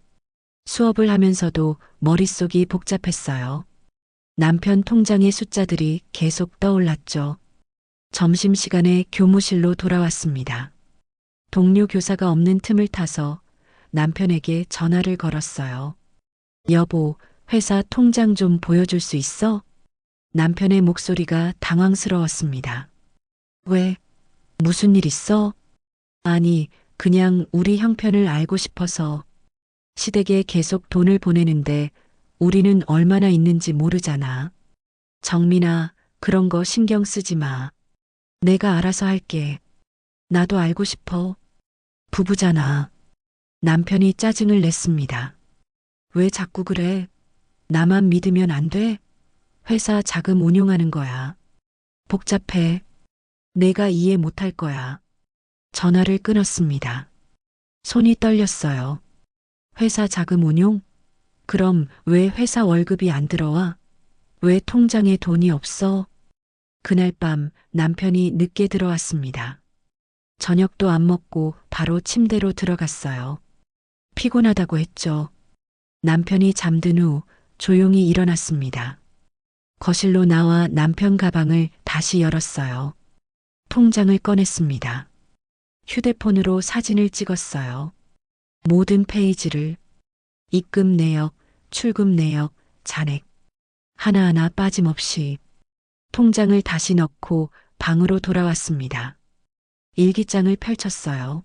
A: 수업을 하면서도 머릿속이 복잡했어요. 남편 통장의 숫자들이 계속 떠올랐죠. 점심시간에 교무실로 돌아왔습니다. 동료 교사가 없는 틈을 타서 남편에게 전화를 걸었어요. 여보, 회사 통장 좀 보여줄 수 있어? 남편의 목소리가 당황스러웠습니다. 왜? 무슨 일 있어? 아니, 그냥 우리 형편을 알고 싶어서. 시댁에 계속 돈을 보내는데 우리는 얼마나 있는지 모르잖아. 정민아, 그런 거 신경 쓰지 마. 내가 알아서 할게. 나도 알고 싶어. 부부잖아. 남편이 짜증을 냈습니다. 왜 자꾸 그래? 나만 믿으면 안 돼? 회사 자금 운용하는 거야. 복잡해. 내가 이해 못할 거야. 전화를 끊었습니다. 손이 떨렸어요. 회사 자금 운용? 그럼 왜 회사 월급이 안 들어와? 왜 통장에 돈이 없어? 그날 밤 남편이 늦게 들어왔습니다. 저녁도 안 먹고 바로 침대로 들어갔어요. 피곤하다고 했죠. 남편이 잠든 후 조용히 일어났습니다. 거실로 나와 남편 가방을 다시 열었어요. 통장을 꺼냈습니다. 휴대폰으로 사진을 찍었어요. 모든 페이지를. 입금 내역, 출금 내역, 잔액. 하나하나 빠짐없이. 통장을 다시 넣고 방으로 돌아왔습니다. 일기장을 펼쳤어요.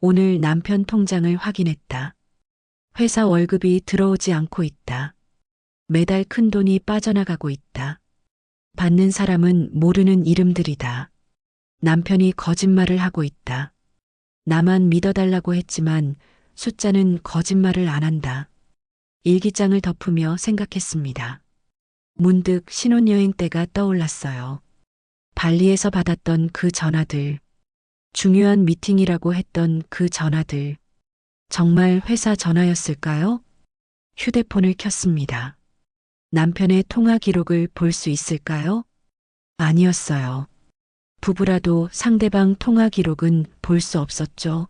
A: 오늘 남편 통장을 확인했다. 회사 월급이 들어오지 않고 있다. 매달 큰 돈이 빠져나가고 있다. 받는 사람은 모르는 이름들이다. 남편이 거짓말을 하고 있다. 나만 믿어달라고 했지만 숫자는 거짓말을 안 한다. 일기장을 덮으며 생각했습니다. 문득 신혼여행 때가 떠올랐어요. 발리에서 받았던 그 전화들, 중요한 미팅이라고 했던 그 전화들, 정말 회사 전화였을까요? 휴대폰을 켰습니다. 남편의 통화 기록을 볼 수 있을까요? 아니었어요. 부부라도 상대방 통화 기록은 볼 수 없었죠.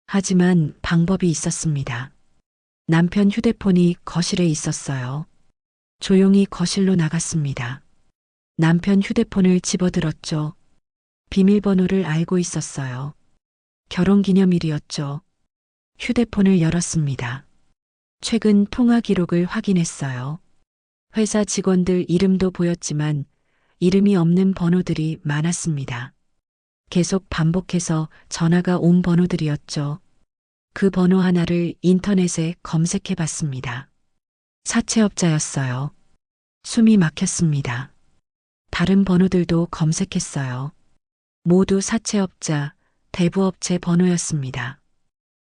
A: 하지만 방법이 있었습니다. 남편 휴대폰이 거실에 있었어요. 조용히 거실로 나갔습니다. 남편 휴대폰을 집어들었죠. 비밀번호를 알고 있었어요. 결혼기념일이었죠. 휴대폰을 열었습니다. 최근 통화 기록을 확인했어요. 회사 직원들 이름도 보였지만 이름이 없는 번호들이 많았습니다. 계속 반복해서 전화가 온 번호들이었죠. 그 번호 하나를 인터넷에 검색해 봤습니다. 사채업자였어요. 숨이 막혔습니다. 다른 번호들도 검색했어요. 모두 사채업자, 대부업체 번호였습니다.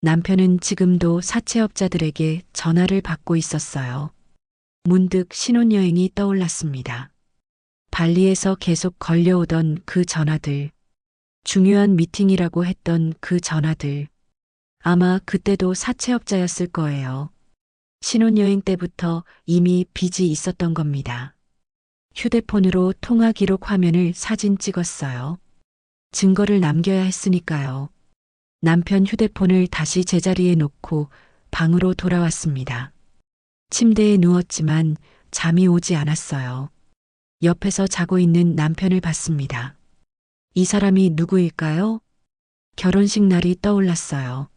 A: 남편은 지금도 사채업자들에게 전화를 받고 있었어요. 문득 신혼여행이 떠올랐습니다. 발리에서 계속 걸려오던 그 전화들, 중요한 미팅이라고 했던 그 전화들, 아마 그때도 사채업자였을 거예요. 신혼여행 때부터 이미 빚이 있었던 겁니다. 휴대폰으로 통화 기록 화면을 사진 찍었어요. 증거를 남겨야 했으니까요. 남편 휴대폰을 다시 제자리에 놓고 방으로 돌아왔습니다. 침대에 누웠지만 잠이 오지 않았어요. 옆에서 자고 있는 남편을 봤습니다. 이 사람이 누구일까요? 결혼식 날이 떠올랐어요.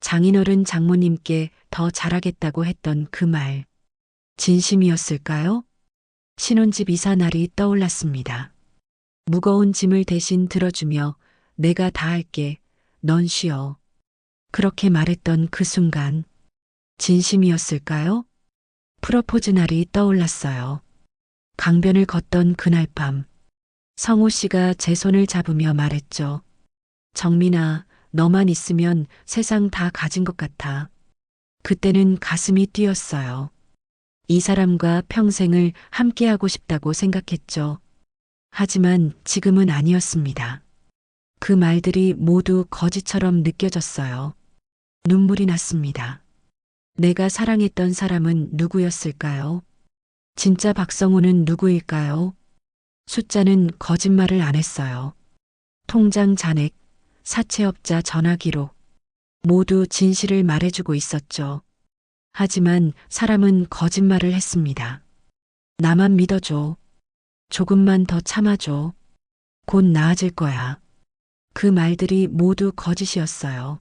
A: 장인어른 장모님께 더 잘하겠다고 했던 그 말. 진심이었을까요? 신혼집 이사 날이 떠올랐습니다. 무거운 짐을 대신 들어주며 내가 다 할게. 넌 쉬어. 그렇게 말했던 그 순간. 진심이었을까요? 프러포즈 날이 떠올랐어요. 강변을 걷던 그날 밤. 성우 씨가 제 손을 잡으며 말했죠. 정민아, 너만 있으면 세상 다 가진 것 같아. 그때는 가슴이 뛰었어요. 이 사람과 평생을 함께하고 싶다고 생각했죠. 하지만 지금은 아니었습니다. 그 말들이 모두 거짓처럼 느껴졌어요. 눈물이 났습니다. 내가 사랑했던 사람은 누구였을까요? 진짜 박성우는 누구일까요? 숫자는 거짓말을 안 했어요. 통장 잔액, 사채업자 전화 기록, 모두 진실을 말해주고 있었죠. 하지만 사람은 거짓말을 했습니다. 나만 믿어줘. 조금만 더 참아줘. 곧 나아질 거야. 그 말들이 모두 거짓이었어요.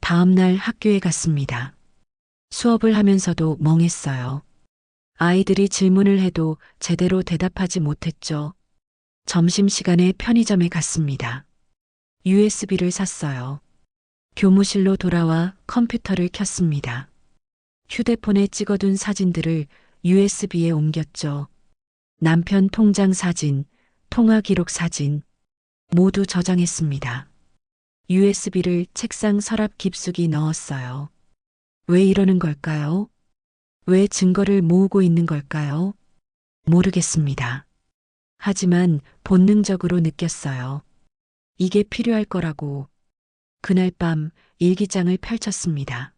A: 다음 날 학교에 갔습니다. 수업을 하면서도 멍했어요. 아이들이 질문을 해도 제대로 대답하지 못했죠. 점심시간에 편의점에 갔습니다. USB를 샀어요. 교무실로 돌아와 컴퓨터를 켰습니다. 휴대폰에 찍어둔 사진들을 USB에 옮겼죠. 남편 통장 사진, 통화 기록 사진, 모두 저장했습니다. USB를 책상 서랍 깊숙이 넣었어요. 왜 이러는 걸까요? 왜 증거를 모으고 있는 걸까요? 모르겠습니다. 하지만 본능적으로 느꼈어요. 이게 필요할 거라고. 그날 밤 일기장을 펼쳤습니다.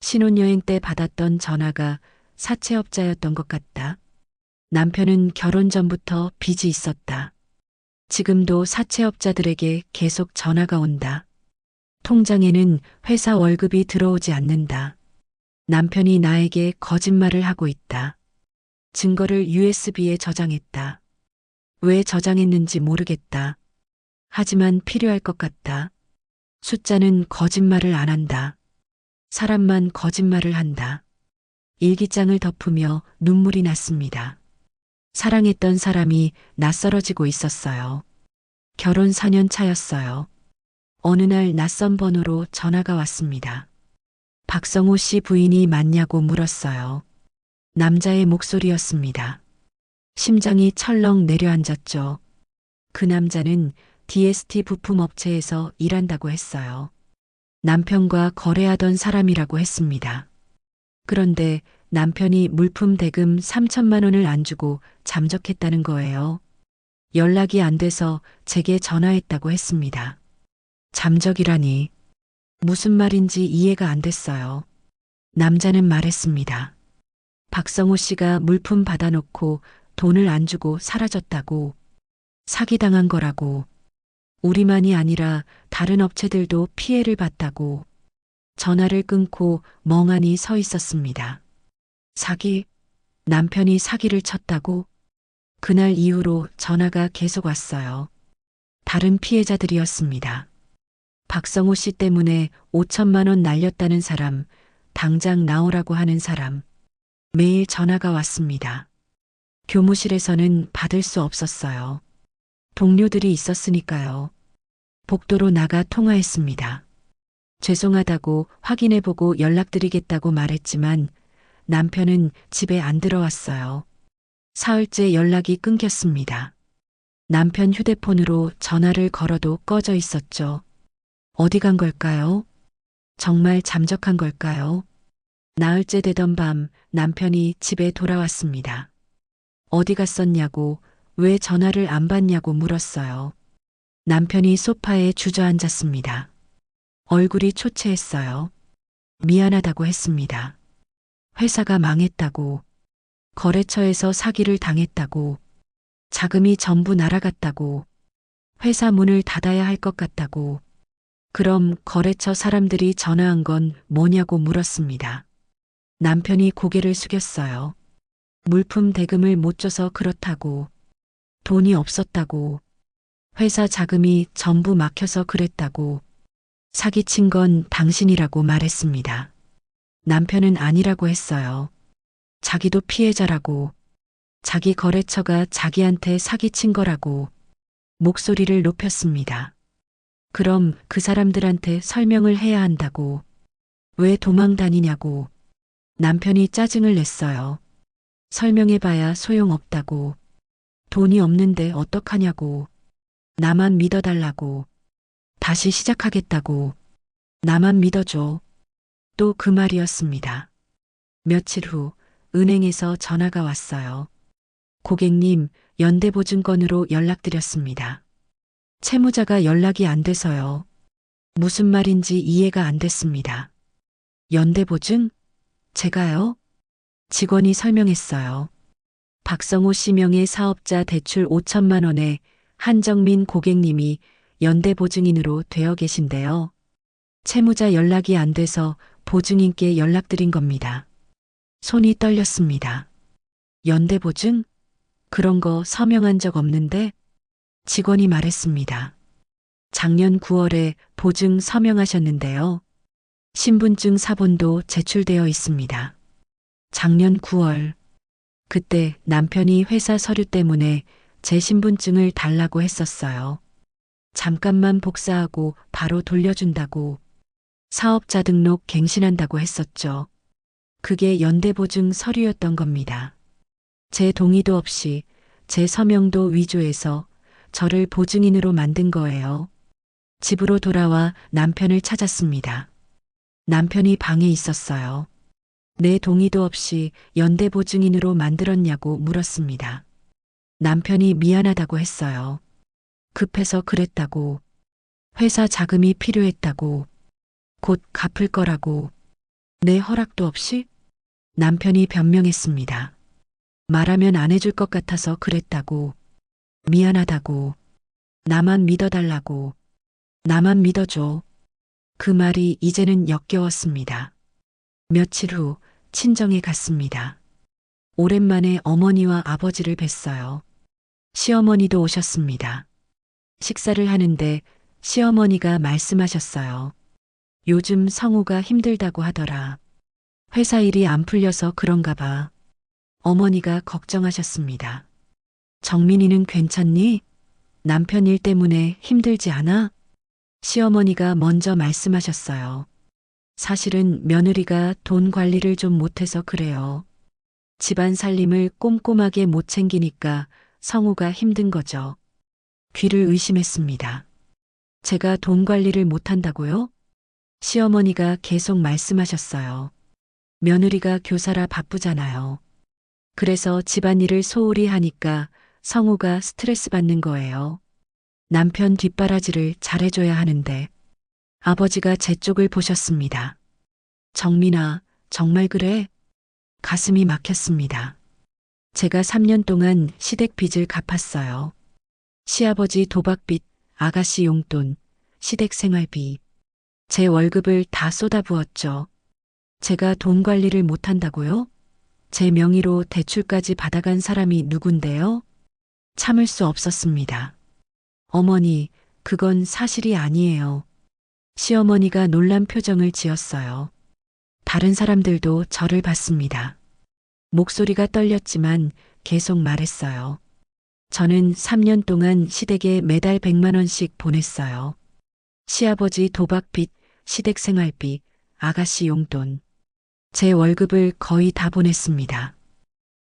A: 신혼여행 때 받았던 전화가 사채업자였던 것 같다. 남편은 결혼 전부터 빚이 있었다. 지금도 사채업자들에게 계속 전화가 온다. 통장에는 회사 월급이 들어오지 않는다. 남편이 나에게 거짓말을 하고 있다. 증거를 USB에 저장했다. 왜 저장했는지 모르겠다. 하지만 필요할 것 같다. 숫자는 거짓말을 안 한다. 사람만 거짓말을 한다. 일기장을 덮으며 눈물이 났습니다. 사랑했던 사람이 낯설어지고 있었어요. 결혼 4년 차였어요. 어느 날 낯선 번호로 전화가 왔습니다. 박성우 씨 부인이 맞냐고 물었어요. 남자의 목소리였습니다. 심장이 철렁 내려앉았죠. 그 남자는 DST 부품 업체에서 일한다고 했어요. 남편과 거래하던 사람이라고 했습니다. 그런데 남편이 물품 대금 3천만 원을 안 주고 잠적했다는 거예요. 연락이 안 돼서 제게 전화했다고 했습니다. 잠적이라니 무슨 말인지 이해가 안 됐어요. 남자는 말했습니다. 박성호 씨가 물품 받아놓고 돈을 안 주고 사라졌다고. 사기당한 거라고. 우리만이 아니라 다른 업체들도 피해를 봤다고. 전화를 끊고 멍하니 서 있었습니다. 사기? 남편이 사기를 쳤다고? 그날 이후로 전화가 계속 왔어요. 다른 피해자들이었습니다. 박성호 씨 때문에 5천만 원 날렸다는 사람, 당장 나오라고 하는 사람. 매일 전화가 왔습니다. 교무실에서는 받을 수 없었어요. 동료들이 있었으니까요. 복도로 나가 통화했습니다. 죄송하다고 확인해보고 연락드리겠다고 말했지만 남편은 집에 안 들어왔어요. 사흘째 연락이 끊겼습니다. 남편 휴대폰으로 전화를 걸어도 꺼져 있었죠. 어디 간 걸까요? 정말 잠적한 걸까요? 나흘째 되던 밤 남편이 집에 돌아왔습니다. 어디 갔었냐고, 왜 전화를 안 받냐고 물었어요. 남편이 소파에 주저앉았습니다. 얼굴이 초췌했어요. 미안하다고 했습니다. 회사가 망했다고, 거래처에서 사기를 당했다고, 자금이 전부 날아갔다고, 회사 문을 닫아야 할 것 같다고, 그럼 거래처 사람들이 전화한 건 뭐냐고 물었습니다. 남편이 고개를 숙였어요. 물품 대금을 못 줘서 그렇다고, 돈이 없었다고, 회사 자금이 전부 막혀서 그랬다고, 사기친 건 당신이라고 말했습니다. 남편은 아니라고 했어요. 자기도 피해자라고, 자기 거래처가 자기한테 사기친 거라고 목소리를 높였습니다. 그럼 그 사람들한테 설명을 해야 한다고, 왜 도망 다니냐고. 남편이 짜증을 냈어요. 설명해봐야 소용없다고. 돈이 없는데 어떡하냐고. 나만 믿어달라고. 다시 시작하겠다고. 나만 믿어줘. 또 그 말이었습니다. 며칠 후 은행에서 전화가 왔어요. 고객님, 연대보증건으로 연락드렸습니다. 채무자가 연락이 안 돼서요. 무슨 말인지 이해가 안 됐습니다. 연대보증? 제가요? 직원이 설명했어요. 박성호 씨 명의 사업자 대출 5천만 원에 한정민 고객님이 연대보증인으로 되어 계신데요. 채무자 연락이 안 돼서 보증인께 연락드린 겁니다. 손이 떨렸습니다. 연대보증? 그런 거 서명한 적 없는데? 직원이 말했습니다. 작년 9월에 보증 서명하셨는데요. 신분증 사본도 제출되어 있습니다. 작년 9월. 그때 남편이 회사 서류 때문에 제 신분증을 달라고 했었어요. 잠깐만 복사하고 바로 돌려준다고. 사업자 등록 갱신한다고 했었죠. 그게 연대보증 서류였던 겁니다. 제 동의도 없이 제 서명도 위조해서 저를 보증인으로 만든 거예요. 집으로 돌아와 남편을 찾았습니다. 남편이 방에 있었어요. 내 동의도 없이 연대보증인으로 만들었냐고 물었습니다. 남편이 미안하다고 했어요. 급해서 그랬다고. 회사 자금이 필요했다고. 곧 갚을 거라고. 내 허락도 없이? 남편이 변명했습니다. 말하면 안 해줄 것 같아서 그랬다고. 미안하다고. 나만 믿어달라고. 나만 믿어줘. 그 말이 이제는 역겨웠습니다. 며칠 후 친정에 갔습니다. 오랜만에 어머니와 아버지를 뵀어요. 시어머니도 오셨습니다. 식사를 하는데 시어머니가 말씀하셨어요. 요즘 성우가 힘들다고 하더라. 회사 일이 안 풀려서 그런가 봐. 어머니가 걱정하셨습니다. 정민이는 괜찮니? 남편 일 때문에 힘들지 않아? 시어머니가 먼저 말씀하셨어요. 사실은 며느리가 돈 관리를 좀 못해서 그래요. 집안 살림을 꼼꼼하게 못 챙기니까 성우가 힘든 거죠. 귀를 의심했습니다. 제가 돈 관리를 못한다고요? 시어머니가 계속 말씀하셨어요. 며느리가 교사라 바쁘잖아요. 그래서 집안일을 소홀히 하니까 성우가 스트레스 받는 거예요. 남편 뒷바라지를 잘해줘야 하는데 아버지가 제 쪽을 보셨습니다. 정민아, 정말 그래? 가슴이 막혔습니다. 제가 3년 동안 시댁 빚을 갚았어요. 시아버지 도박빚, 아가씨 용돈, 시댁 생활비. 제 월급을 다 쏟아부었죠. 제가 돈 관리를 못한다고요? 제 명의로 대출까지 받아간 사람이 누군데요? 참을 수 없었습니다. 어머니, 그건 사실이 아니에요. 시어머니가 놀란 표정을 지었어요. 다른 사람들도 저를 봤습니다. 목소리가 떨렸지만 계속 말했어요. 저는 3년 동안 시댁에 매달 100만 원씩 보냈어요. 시아버지 도박빚, 시댁 생활비, 아가씨 용돈. 제 월급을 거의 다 보냈습니다.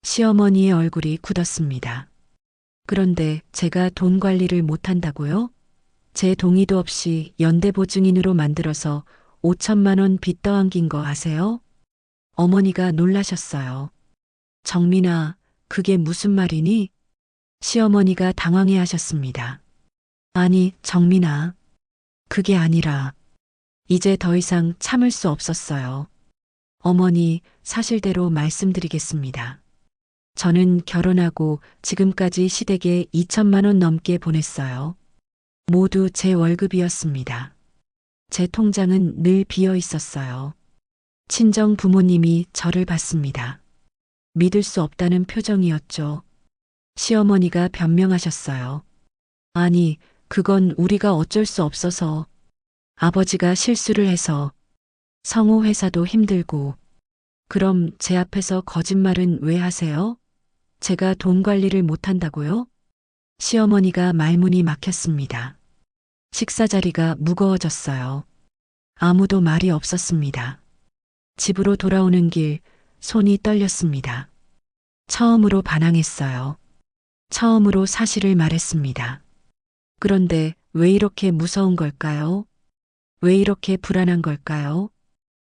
A: 시어머니의 얼굴이 굳었습니다. 그런데 제가 돈 관리를 못한다고요? 제 동의도 없이 연대보증인으로 만들어서 5천만 원 빚 떠안긴 거 아세요? 어머니가 놀라셨어요. 정민아, 그게 무슨 말이니? 시어머니가 당황해 하셨습니다. 아니, 정민아. 그게 아니라 이제 더 이상 참을 수 없었어요. 어머니, 사실대로 말씀드리겠습니다. 저는 결혼하고 지금까지 시댁에 2천만 원 넘게 보냈어요. 모두 제 월급이었습니다. 제 통장은 늘 비어 있었어요. 친정 부모님이 저를 봤습니다. 믿을 수 없다는 표정이었죠. 시어머니가 변명하셨어요. 아니, 그건 우리가 어쩔 수 없어서. 아버지가 실수를 해서. 성우 회사도 힘들고. 그럼 제 앞에서 거짓말은 왜 하세요? 제가 돈 관리를 못한다고요? 시어머니가 말문이 막혔습니다. 식사 자리가 무거워졌어요. 아무도 말이 없었습니다. 집으로 돌아오는 길 손이 떨렸습니다. 처음으로 반항했어요. 처음으로 사실을 말했습니다. 그런데 왜 이렇게 무서운 걸까요? 왜 이렇게 불안한 걸까요?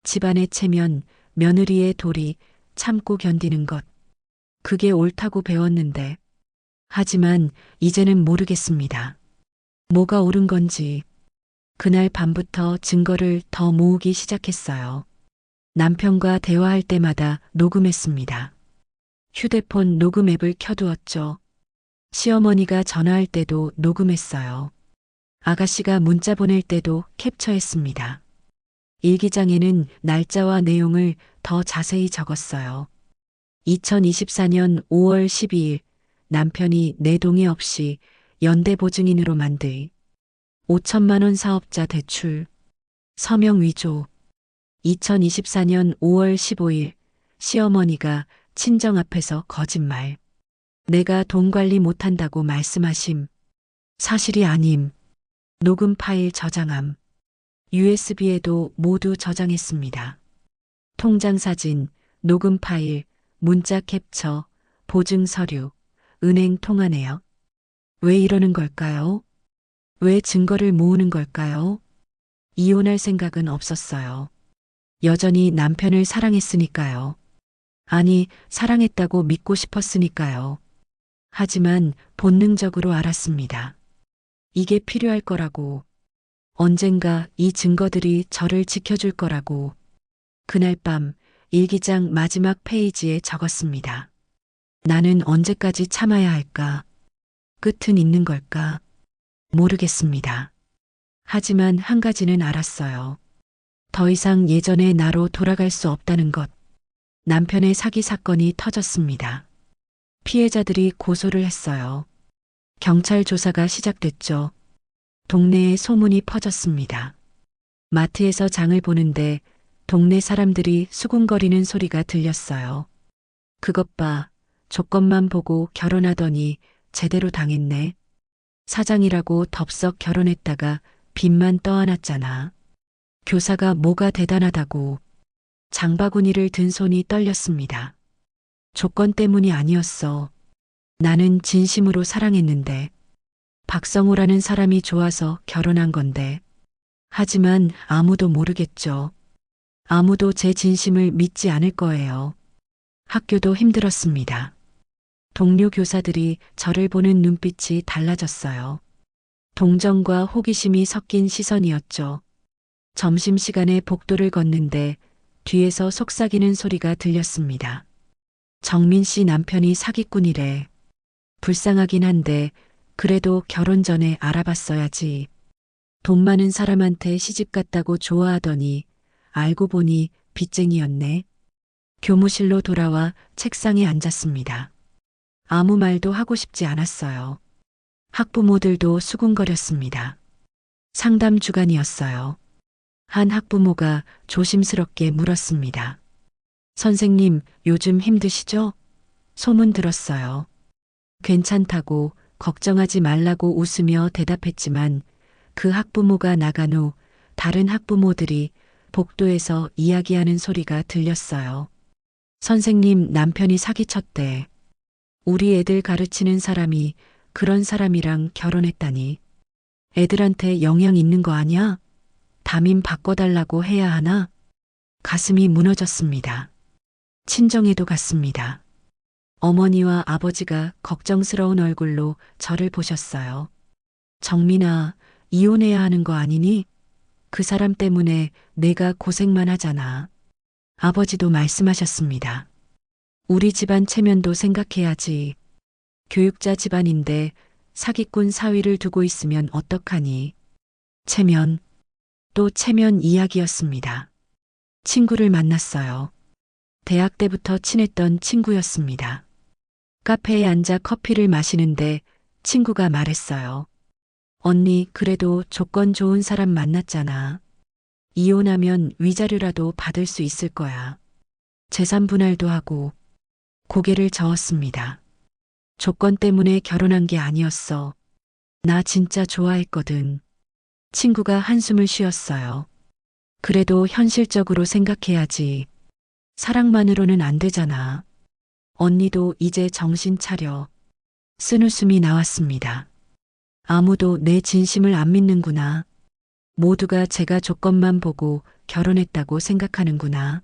A: 집안의 체면, 며느리의 도리, 참고 견디는 것. 그게 옳다고 배웠는데. 하지만 이제는 모르겠습니다. 뭐가 옳은 건지. 그날 밤부터 증거를 더 모으기 시작했어요. 남편과 대화할 때마다 녹음했습니다. 휴대폰 녹음 앱을 켜두었죠. 시어머니가 전화할 때도 녹음했어요. 아가씨가 문자 보낼 때도 캡처했습니다. 일기장에는 날짜와 내용을 더 자세히 적었어요. 2024년 5월 12일 남편이 내 동의 없이 연대보증인으로 만들 5천만 원 사업자 대출 서명 위조 2024년 5월 15일 시어머니가 친정 앞에서 거짓말 내가 돈 관리 못한다고 말씀하심 사실이 아님 녹음 파일 저장함 USB에도 모두 저장했습니다. 통장 사진, 녹음 파일, 문자 캡처, 보증 서류, 은행 통화 내역. 왜 이러는 걸까요? 왜 증거를 모으는 걸까요? 이혼할 생각은 없었어요. 여전히 남편을 사랑했으니까요. 아니, 사랑했다고 믿고 싶었으니까요. 하지만 본능적으로 알았습니다. 이게 필요할 거라고. 언젠가 이 증거들이 저를 지켜줄 거라고. 그날 밤 일기장 마지막 페이지에 적었습니다. 나는 언제까지 참아야 할까? 끝은 있는 걸까? 모르겠습니다. 하지만 한 가지는 알았어요. 더 이상 예전의 나로 돌아갈 수 없다는 것. 남편의 사기 사건이 터졌습니다. 피해자들이 고소를 했어요. 경찰 조사가 시작됐죠. 동네에 소문이 퍼졌습니다. 마트에서 장을 보는데 동네 사람들이 수군거리는 소리가 들렸어요. 그것 봐, 조건만 보고 결혼하더니 제대로 당했네. 사장이라고 덥석 결혼했다가 빚만 떠안았잖아. 교사가 뭐가 대단하다고. 장바구니를 든 손이 떨렸습니다. 조건 때문이 아니었어. 나는 진심으로 사랑했는데. 박성호라는 사람이 좋아서 결혼한 건데. 하지만 아무도 모르겠죠. 아무도 제 진심을 믿지 않을 거예요. 학교도 힘들었습니다. 동료 교사들이 저를 보는 눈빛이 달라졌어요. 동정과 호기심이 섞인 시선이었죠. 점심시간에 복도를 걷는데 뒤에서 속삭이는 소리가 들렸습니다. 정민 씨 남편이 사기꾼이래. 불쌍하긴 한데 그래도 결혼 전에 알아봤어야지. 돈 많은 사람한테 시집 갔다고 좋아하더니 알고 보니 빚쟁이였네. 교무실로 돌아와 책상에 앉았습니다. 아무 말도 하고 싶지 않았어요. 학부모들도 수군거렸습니다. 상담 주간이었어요. 한 학부모가 조심스럽게 물었습니다. 선생님, 요즘 힘드시죠? 소문 들었어요. 괜찮다고 걱정하지 말라고 웃으며 대답했지만 그 학부모가 나간 후 다른 학부모들이 복도에서 이야기하는 소리가 들렸어요. 선생님, 남편이 사기쳤대. 우리 애들 가르치는 사람이 그런 사람이랑 결혼했다니. 애들한테 영향 있는 거 아니야? 담임 바꿔달라고 해야 하나? 가슴이 무너졌습니다. 친정에도 갔습니다. 어머니와 아버지가 걱정스러운 얼굴로 저를 보셨어요. 정민아, 이혼해야 하는 거 아니니? 그 사람 때문에 내가 고생만 하잖아. 아버지도 말씀하셨습니다. 우리 집안 체면도 생각해야지. 교육자 집안인데 사기꾼 사위를 두고 있으면 어떡하니. 체면, 또 체면 이야기였습니다. 친구를 만났어요. 대학 때부터 친했던 친구였습니다. 카페에 앉아 커피를 마시는데 친구가 말했어요. 언니, 그래도 조건 좋은 사람 만났잖아. 이혼하면 위자료라도 받을 수 있을 거야. 재산 분할도 하고. 고개를 저었습니다. 조건 때문에 결혼한 게 아니었어. 나 진짜 좋아했거든. 친구가 한숨을 쉬었어요. 그래도 현실적으로 생각해야지. 사랑만으로는 안 되잖아. 언니도 이제 정신 차려. 쓴웃음이 나왔습니다. 아무도 내 진심을 안 믿는구나. 모두가 제가 조건만 보고 결혼했다고 생각하는구나.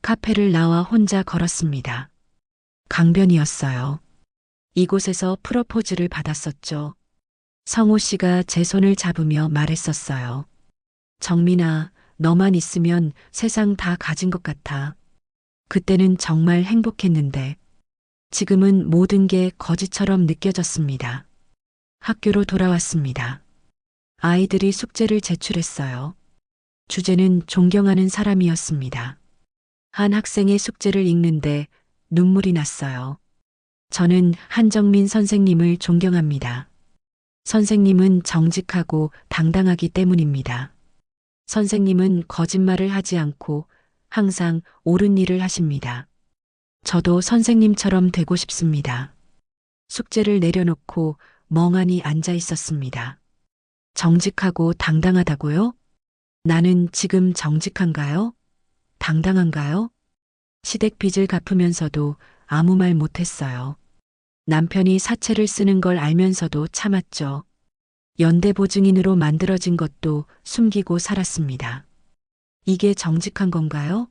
A: 카페를 나와 혼자 걸었습니다. 강변이었어요. 이곳에서 프로포즈를 받았었죠. 성호 씨가 제 손을 잡으며 말했었어요. 정민아, 너만 있으면 세상 다 가진 것 같아. 그때는 정말 행복했는데 지금은 모든 게 거짓처럼 느껴졌습니다. 학교로 돌아왔습니다. 아이들이 숙제를 제출했어요. 주제는 존경하는 사람이었습니다. 한 학생의 숙제를 읽는데 눈물이 났어요. 저는 한정민 선생님을 존경합니다. 선생님은 정직하고 당당하기 때문입니다. 선생님은 거짓말을 하지 않고 항상 옳은 일을 하십니다. 저도 선생님처럼 되고 싶습니다. 숙제를 내려놓고 멍하니 앉아 있었습니다. 정직하고 당당하다고요? 나는 지금 정직한가요? 당당한가요? 시댁 빚을 갚으면서도 아무 말 못했어요. 남편이 사채를 쓰는 걸 알면서도 참았죠. 연대보증인으로 만들어진 것도 숨기고 살았습니다. 이게 정직한 건가요?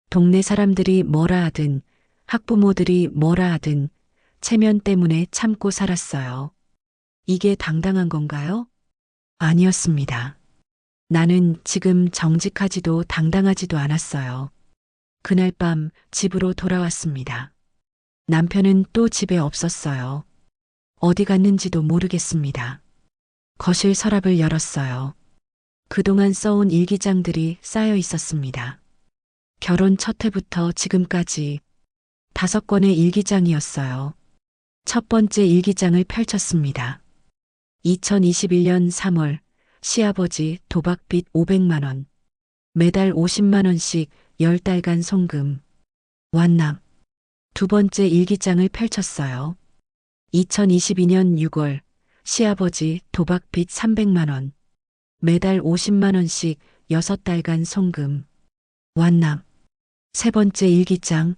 A: 동네 사람들이 뭐라 하든, 학부모들이 뭐라 하든, 체면 때문에 참고 살았어요. 이게 당당한 건가요? 아니었습니다. 나는 지금 정직하지도 당당하지도 않았어요. 그날 밤 집으로 돌아왔습니다. 남편은 또 집에 없었어요. 어디 갔는지도 모르겠습니다. 거실 서랍을 열었어요. 그동안 써온 일기장들이 쌓여 있었습니다. 결혼 첫 해부터 지금까지 5권의 일기장이었어요. 첫 번째 일기장을 펼쳤습니다. 2021년 3월 시아버지 도박빚 500만 원. 매달 50만 원씩 10달간 송금. 완납. 두 번째 일기장을 펼쳤어요. 2022년 6월 시아버지 도박빚 300만 원. 매달 50만 원씩 6달간 송금. 완납. 세 번째 일기장.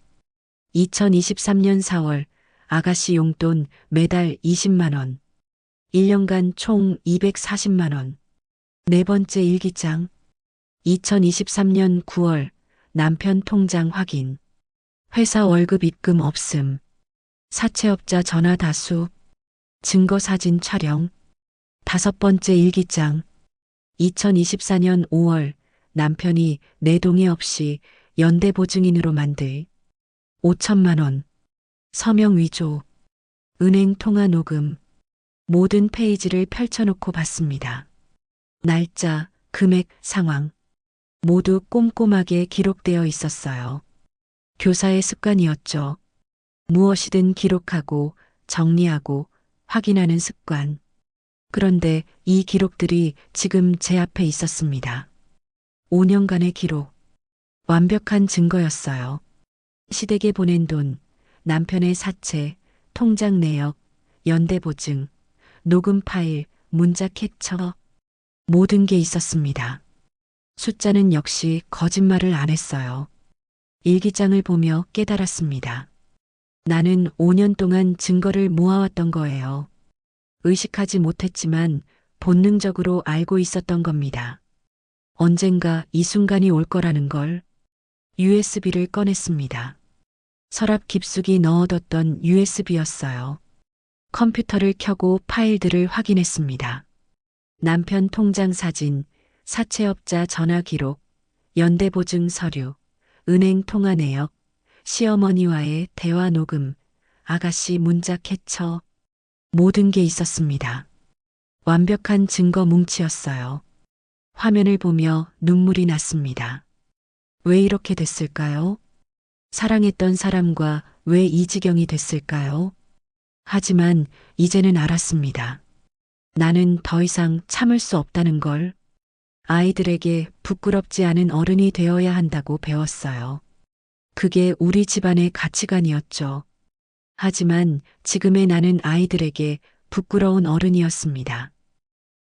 A: 2023년 4월 아가씨 용돈 매달 20만 원. 1년간 총 240만 원. 네 번째 일기장. 2023년 9월 남편 통장 확인. 회사 월급 입금 없음. 사채업자 전화 다수. 증거 사진 촬영. 다섯 번째 일기장. 2024년 5월 남편이 내 동의 없이 연대보증인으로 만들 5천만 원. 서명 위조. 은행 통화 녹음. 모든 페이지를 펼쳐놓고 봤습니다. 날짜, 금액, 상황. 모두 꼼꼼하게 기록되어 있었어요. 교사의 습관이었죠. 무엇이든 기록하고 정리하고 확인하는 습관. 그런데 이 기록들이 지금 제 앞에 있었습니다. 5년간의 기록. 완벽한 증거였어요. 시댁에 보낸 돈, 남편의 사채, 통장 내역, 연대보증, 녹음 파일, 문자 캡처. 모든 게 있었습니다. 숫자는 역시 거짓말을 안 했어요. 일기장을 보며 깨달았습니다. 나는 5년 동안 증거를 모아왔던 거예요. 의식하지 못했지만 본능적으로 알고 있었던 겁니다. 언젠가 이 순간이 올 거라는 걸. USB를 꺼냈습니다. 서랍 깊숙이 넣어뒀던 USB였어요. 컴퓨터를 켜고 파일들을 확인했습니다. 남편 통장 사진, 사채업자 전화 기록, 연대보증 서류, 은행 통화 내역, 시어머니와의 대화 녹음, 아가씨 문자 캡처. 모든 게 있었습니다. 완벽한 증거 뭉치였어요. 화면을 보며 눈물이 났습니다. 왜 이렇게 됐을까요? 사랑했던 사람과 왜 이 지경이 됐을까요? 하지만 이제는 알았습니다. 나는 더 이상 참을 수 없다는 걸. 아이들에게 부끄럽지 않은 어른이 되어야 한다고 배웠어요. 그게 우리 집안의 가치관이었죠. 하지만 지금의 나는 아이들에게 부끄러운 어른이었습니다.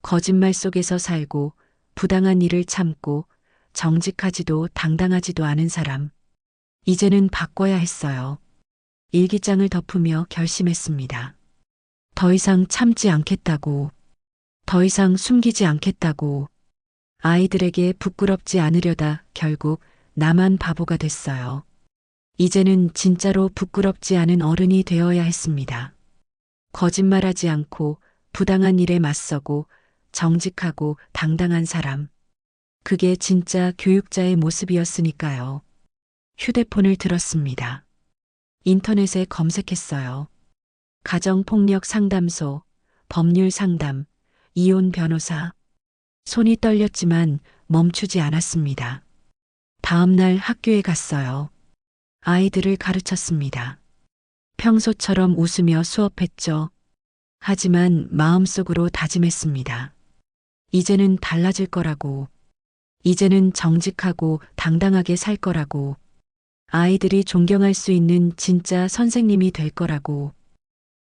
A: 거짓말 속에서 살고 부당한 일을 참고 정직하지도 당당하지도 않은 사람. 이제는 바꿔야 했어요. 일기장을 덮으며 결심했습니다. 더 이상 참지 않겠다고. 더 이상 숨기지 않겠다고. 아이들에게 부끄럽지 않으려다 결국 나만 바보가 됐어요. 이제는 진짜로 부끄럽지 않은 어른이 되어야 했습니다. 거짓말하지 않고 부당한 일에 맞서고 정직하고 당당한 사람. 그게 진짜 교육자의 모습이었으니까요. 휴대폰을 들었습니다. 인터넷에 검색했어요. 가정폭력 상담소, 법률 상담, 이혼 변호사. 손이 떨렸지만 멈추지 않았습니다. 다음 날 학교에 갔어요. 아이들을 가르쳤습니다. 평소처럼 웃으며 수업했죠. 하지만 마음속으로 다짐했습니다. 이제는 달라질 거라고. 이제는 정직하고 당당하게 살 거라고. 아이들이 존경할 수 있는 진짜 선생님이 될 거라고.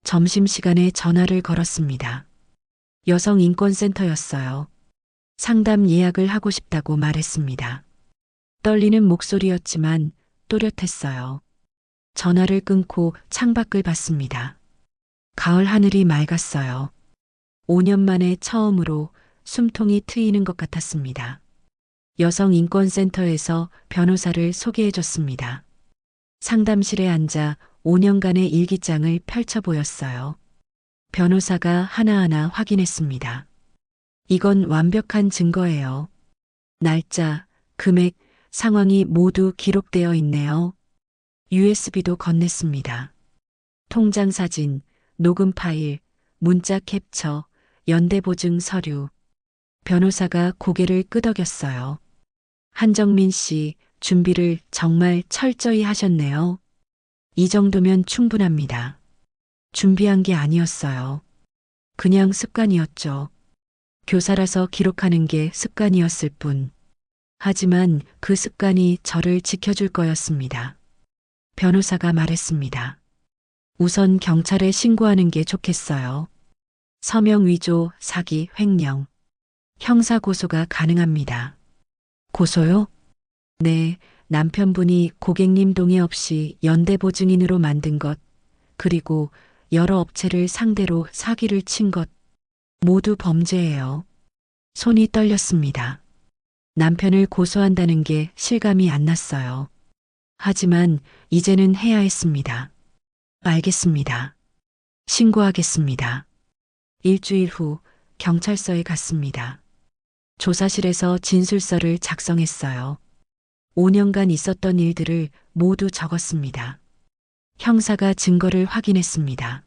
A: 점심시간에 전화를 걸었습니다. 여성인권센터였어요. 상담 예약을 하고 싶다고 말했습니다. 떨리는 목소리였지만 또렷했어요. 전화를 끊고 창밖을 봤습니다. 가을 하늘이 맑았어요. 5년 만에 처음으로 숨통이 트이는 것 같았습니다. 여성인권센터에서 변호사를 소개해줬습니다. 상담실에 앉아 5년간의 일기장을 펼쳐 보였어요. 변호사가 하나하나 확인했습니다. 이건 완벽한 증거예요. 날짜, 금액, 상황이 모두 기록되어 있네요. USB도 건넸습니다. 통장 사진, 녹음 파일, 문자 캡처, 연대보증 서류. 변호사가 고개를 끄덕였어요. 한정민 씨, 준비를 정말 철저히 하셨네요. 이 정도면 충분합니다. 준비한 게 아니었어요. 그냥 습관이었죠. 교사라서 기록하는 게 습관이었을 뿐. 하지만 그 습관이 저를 지켜줄 거였습니다. 변호사가 말했습니다. 우선 경찰에 신고하는 게 좋겠어요. 서명 위조, 사기, 횡령. 형사 고소가 가능합니다. 고소요? 네, 남편분이 고객님 동의 없이 연대보증인으로 만든 것, 그리고 여러 업체를 상대로 사기를 친 것, 모두 범죄예요. 손이 떨렸습니다. 남편을 고소한다는 게 실감이 안 났어요. 하지만 이제는 해야 했습니다. 알겠습니다. 신고하겠습니다. 일주일 후 경찰서에 갔습니다. 조사실에서 진술서를 작성했어요. 5년간 있었던 일들을 모두 적었습니다. 형사가 증거를 확인했습니다.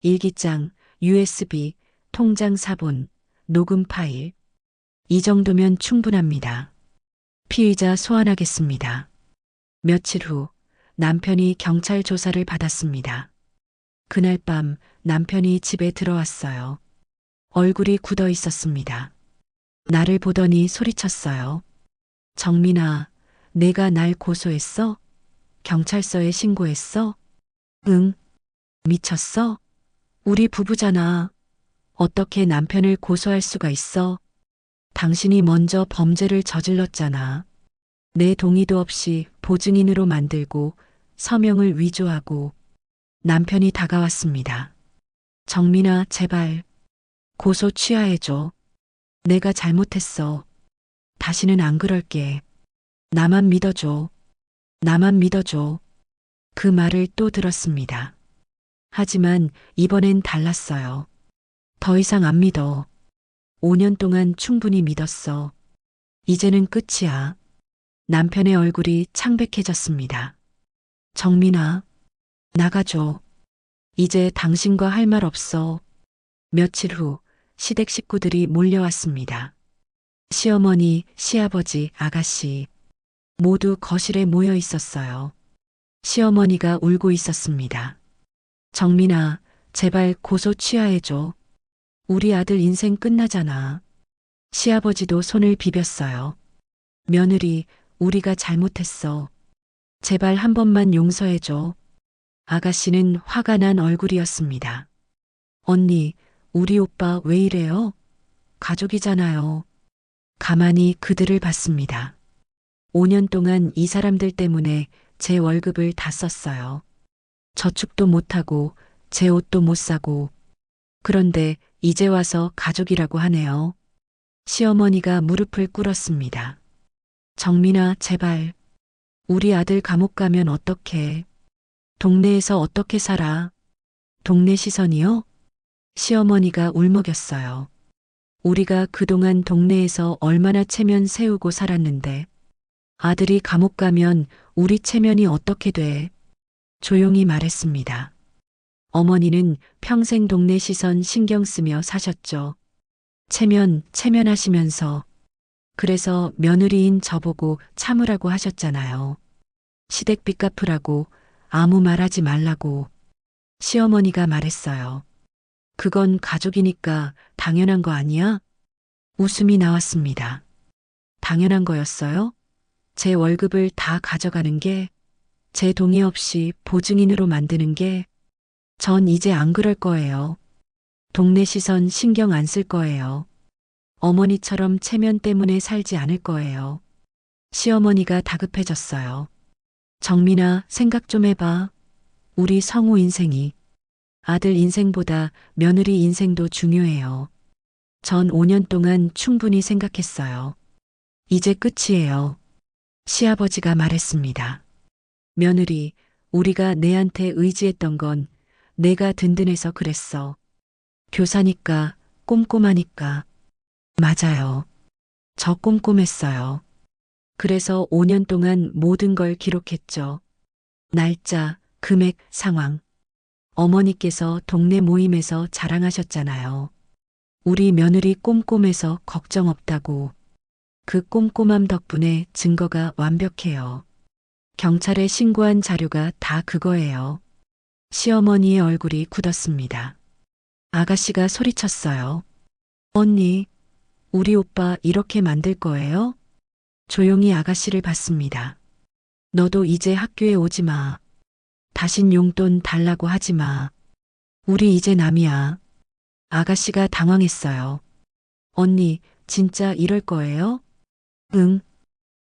A: 일기장, USB, 통장 사본, 녹음 파일. 이 정도면 충분합니다. 피의자 소환하겠습니다. 며칠 후 남편이 경찰 조사를 받았습니다. 그날 밤 남편이 집에 들어왔어요. 얼굴이 굳어 있었습니다. 나를 보더니 소리쳤어요. 정민아, 내가 날 고소했어? 경찰서에 신고했어? 응. 미쳤어? 우리 부부잖아. 어떻게 남편을 고소할 수가 있어? 당신이 먼저 범죄를 저질렀잖아. 내 동의도 없이 보증인으로 만들고 서명을 위조하고. 남편이 다가왔습니다. 정민아, 제발 고소 취하해줘. 내가 잘못했어. 다시는 안 그럴게. 나만 믿어줘. 나만 믿어줘. 그 말을 또 들었습니다. 하지만 이번엔 달랐어요. 더 이상 안 믿어. 5년 동안 충분히 믿었어. 이제는 끝이야. 남편의 얼굴이 창백해졌습니다. 정민아, 나가줘. 이제 당신과 할 말 없어. 며칠 후 시댁 식구들이 몰려왔습니다. 시어머니, 시아버지, 아가씨 모두 거실에 모여 있었어요. 시어머니가 울고 있었습니다. 정민아, 제발 고소 취하해줘. 우리 아들 인생 끝나잖아. 시아버지도 손을 비볐어요. 며느리, 우리가 잘못했어. 제발 한 번만 용서해줘. 아가씨는 화가 난 얼굴이었습니다. 언니, 우리 오빠 왜 이래요? 가족이잖아요. 가만히 그들을 봤습니다. 5년 동안 이 사람들 때문에 제 월급을 다 썼어요. 저축도 못하고 제 옷도 못 사고. 그런데 이제 와서 가족이라고 하네요. 시어머니가 무릎을 꿇었습니다. 정민아, 제발. 우리 아들 감옥 가면 어떡해? 동네에서 어떻게 살아? 동네 시선이요? 시어머니가 울먹였어요. 우리가 그동안 동네에서 얼마나 체면 세우고 살았는데 아들이 감옥 가면 우리 체면이 어떻게 돼? 조용히 말했습니다. 어머니는 평생 동네 시선 신경 쓰며 사셨죠. 체면하시면서. 그래서 며느리인 저보고 참으라고 하셨잖아요. 시댁빚 갚으라고, 아무 말하지 말라고. 시어머니가 말했어요. 그건 가족이니까 당연한 거 아니야? 웃음이 나왔습니다. 당연한 거였어요? 제 월급을 다 가져가는 게, 제 동의 없이 보증인으로 만드는 게, 전 이제 안 그럴 거예요. 동네 시선 신경 안 쓸 거예요. 어머니처럼 체면 때문에 살지 않을 거예요. 시어머니가 다급해졌어요. 정민아, 생각 좀 해봐. 우리 성우 인생이. 아들 인생보다 며느리 인생도 중요해요. 전 5년 동안 충분히 생각했어요. 이제 끝이에요. 시아버지가 말했습니다. 며느리, 우리가 내한테 의지했던 건 내가 든든해서 그랬어. 교사니까, 꼼꼼하니까. 맞아요. 저 꼼꼼했어요. 그래서 5년 동안 모든 걸 기록했죠. 날짜, 금액, 상황. 어머니께서 동네 모임에서 자랑하셨잖아요. 우리 며느리 꼼꼼해서 걱정 없다고. 그 꼼꼼함 덕분에 증거가 완벽해요. 경찰에 신고한 자료가 다 그거예요. 시어머니의 얼굴이 굳었습니다. 아가씨가 소리쳤어요. 언니, 우리 오빠 이렇게 만들 거예요? 조용히 아가씨를 봤습니다. 너도 이제 학교에 오지 마. 다신 용돈 달라고 하지 마. 우리 이제 남이야. 아가씨가 당황했어요. 언니, 진짜 이럴 거예요? 응,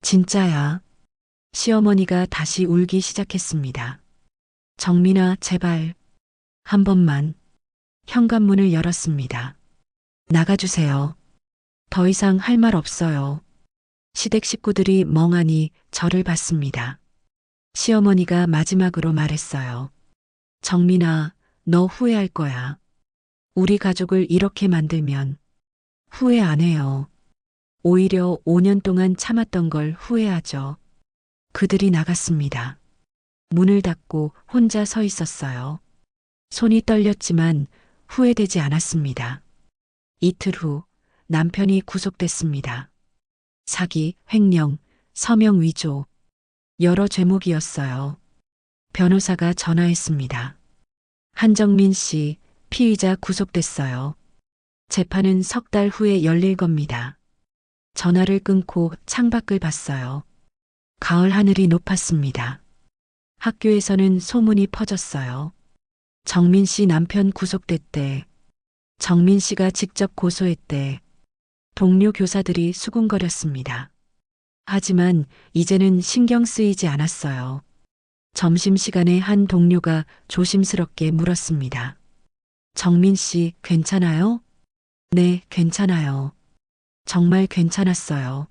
A: 진짜야. 시어머니가 다시 울기 시작했습니다. 정민아, 제발. 한 번만. 현관문을 열었습니다. 나가주세요. 더 이상 할 말 없어요. 시댁 식구들이 멍하니 저를 봤습니다. 시어머니가 마지막으로 말했어요. 정민아, 너 후회할 거야. 우리 가족을 이렇게 만들면 후회 안 해요. 오히려 5년 동안 참았던 걸 후회하죠. 그들이 나갔습니다. 문을 닫고 혼자 서 있었어요. 손이 떨렸지만 후회되지 않았습니다. 이틀 후 남편이 구속됐습니다. 사기, 횡령, 서명 위조, 여러 죄목이었어요. 변호사가 전화했습니다. 한정민 씨, 피의자 구속됐어요. 재판은 석 달 후에 열릴 겁니다. 전화를 끊고 창밖을 봤어요. 가을 하늘이 높았습니다. 학교에서는 소문이 퍼졌어요. 정민 씨 남편 구속됐대. 정민 씨가 직접 고소했대. 동료 교사들이 수군거렸습니다. 하지만 이제는 신경 쓰이지 않았어요. 점심시간에 한 동료가 조심스럽게 물었습니다. 정민 씨 괜찮아요? 네, 괜찮아요. 정말 괜찮았어요.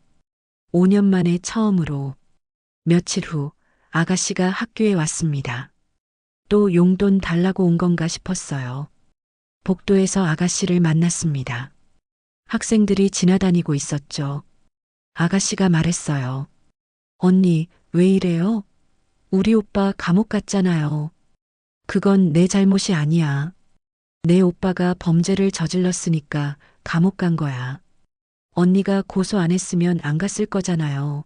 A: 5년 만에 처음으로. 며칠 후 아가씨가 학교에 왔습니다. 또 용돈 달라고 온 건가 싶었어요. 복도에서 아가씨를 만났습니다. 학생들이 지나다니고 있었죠. 아가씨가 말했어요. 언니, 왜 이래요? 우리 오빠 감옥 갔잖아요. 그건 내 잘못이 아니야. 내 오빠가 범죄를 저질렀으니까 감옥 간 거야. 언니가 고소 안 했으면 안 갔을 거잖아요.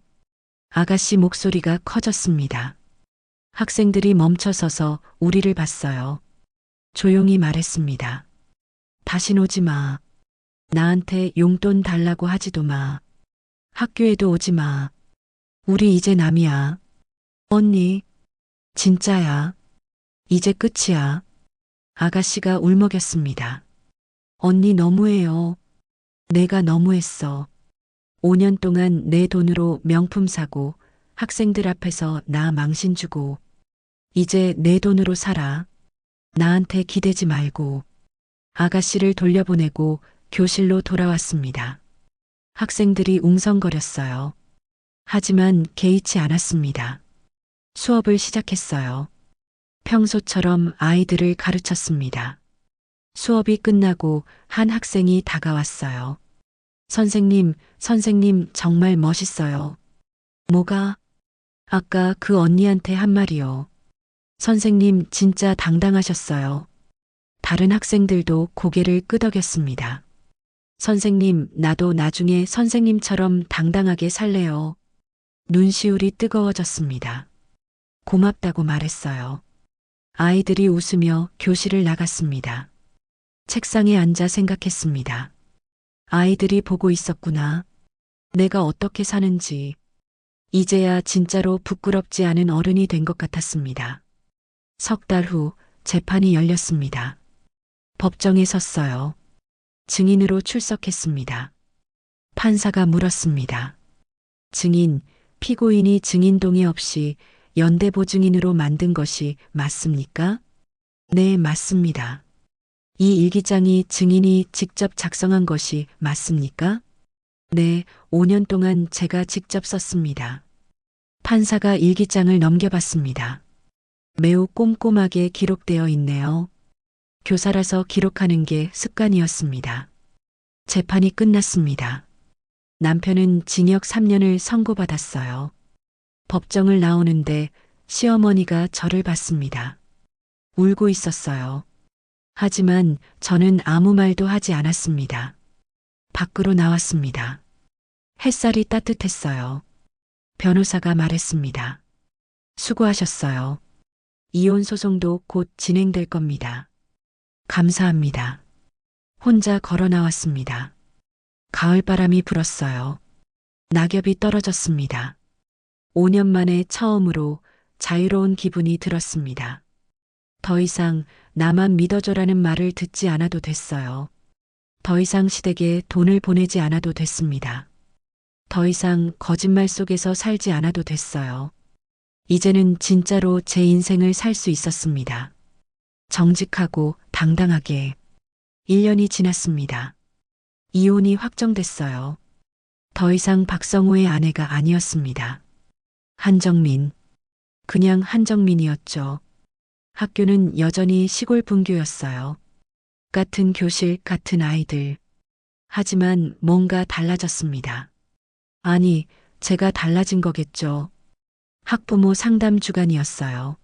A: 아가씨 목소리가 커졌습니다. 학생들이 멈춰서서 우리를 봤어요. 조용히 말했습니다. 다신 오지 마. 나한테 용돈 달라고 하지도 마. 학교에도 오지 마. 우리 이제 남이야. 언니, 진짜야. 이제 끝이야. 아가씨가 울먹였습니다. 언니 너무해요. 내가 너무했어. 5년 동안 내 돈으로 명품 사고 학생들 앞에서 나 망신 주고 이제 내 돈으로 살아. 나한테 기대지 말고. 아가씨를 돌려보내고 교실로 돌아왔습니다. 학생들이 웅성거렸어요. 하지만 개의치 않았습니다. 수업을 시작했어요. 평소처럼 아이들을 가르쳤습니다. 수업이 끝나고 한 학생이 다가왔어요. 선생님, 선생님 정말 멋있어요. 뭐가? 아까 그 언니한테 한 말이요. 선생님 진짜 당당하셨어요. 다른 학생들도 고개를 끄덕였습니다. 선생님, 나도 나중에 선생님처럼 당당하게 살래요. 눈시울이 뜨거워졌습니다. 고맙다고 말했어요. 아이들이 웃으며 교실을 나갔습니다. 책상에 앉아 생각했습니다. 아이들이 보고 있었구나. 내가 어떻게 사는지. 이제야 진짜로 부끄럽지 않은 어른이 된 것 같았습니다. 석 달 후 재판이 열렸습니다. 법정에 섰어요. 증인으로 출석했습니다. 판사가 물었습니다. 증인, 피고인이 증인 동의 없이 연대보증인으로 만든 것이 맞습니까? 네, 맞습니다. 이 일기장이 증인이 직접 작성한 것이 맞습니까? 네, 5년 동안 제가 직접 썼습니다. 판사가 일기장을 넘겨봤습니다. 매우 꼼꼼하게 기록되어 있네요. 교사라서 기록하는 게 습관이었습니다. 재판이 끝났습니다. 남편은 징역 3년을 선고받았어요. 법정을 나오는데 시어머니가 저를 봤습니다. 울고 있었어요. 하지만 저는 아무 말도 하지 않았습니다. 밖으로 나왔습니다. 햇살이 따뜻했어요. 변호사가 말했습니다. 수고하셨어요. 이혼 소송도 곧 진행될 겁니다. 감사합니다. 혼자 걸어 나왔습니다. 가을바람이 불었어요. 낙엽이 떨어졌습니다. 5년 만에 처음으로 자유로운 기분이 들었습니다. 더 이상 나만 믿어줘라는 말을 듣지 않아도 됐어요. 더 이상 시댁에 돈을 보내지 않아도 됐습니다. 더 이상 거짓말 속에서 살지 않아도 됐어요. 이제는 진짜로 제 인생을 살 수 있었습니다. 정직하고 당당하게. 1년이 지났습니다. 이혼이 확정됐어요. 더 이상 박성호의 아내가 아니었습니다. 한정민. 그냥 한정민이었죠. 학교는 여전히 시골 분교였어요. 같은 교실, 같은 아이들. 하지만 뭔가 달라졌습니다. 아니, 제가 달라진 거겠죠. 학부모 상담 주간이었어요.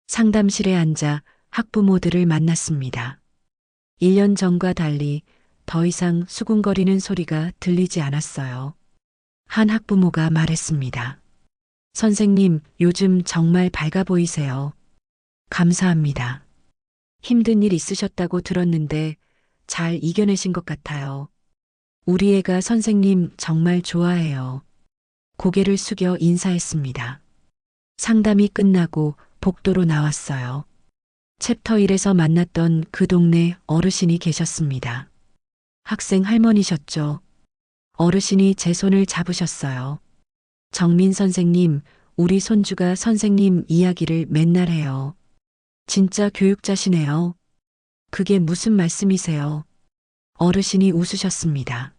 A: 상담실에 앉아 학부모들을 만났습니다. 1년 전과 달리 더 이상 수군거리는 소리가 들리지 않았어요. 한 학부모가 말했습니다. 선생님, 요즘 정말 밝아 보이세요. 감사합니다. 힘든 일 있으셨다고 들었는데 잘 이겨내신 것 같아요. 우리 애가 선생님 정말 좋아해요. 고개를 숙여 인사했습니다. 상담이 끝나고 복도로 나왔어요. 챕터 1에서 만났던 그 동네 어르신이 계셨습니다. 학생 할머니셨죠. 어르신이 제 손을 잡으셨어요. 정민 선생님, 우리 손주가 선생님 이야기를 맨날 해요. 진짜 교육자시네요. 그게 무슨 말씀이세요? 어르신이 웃으셨습니다.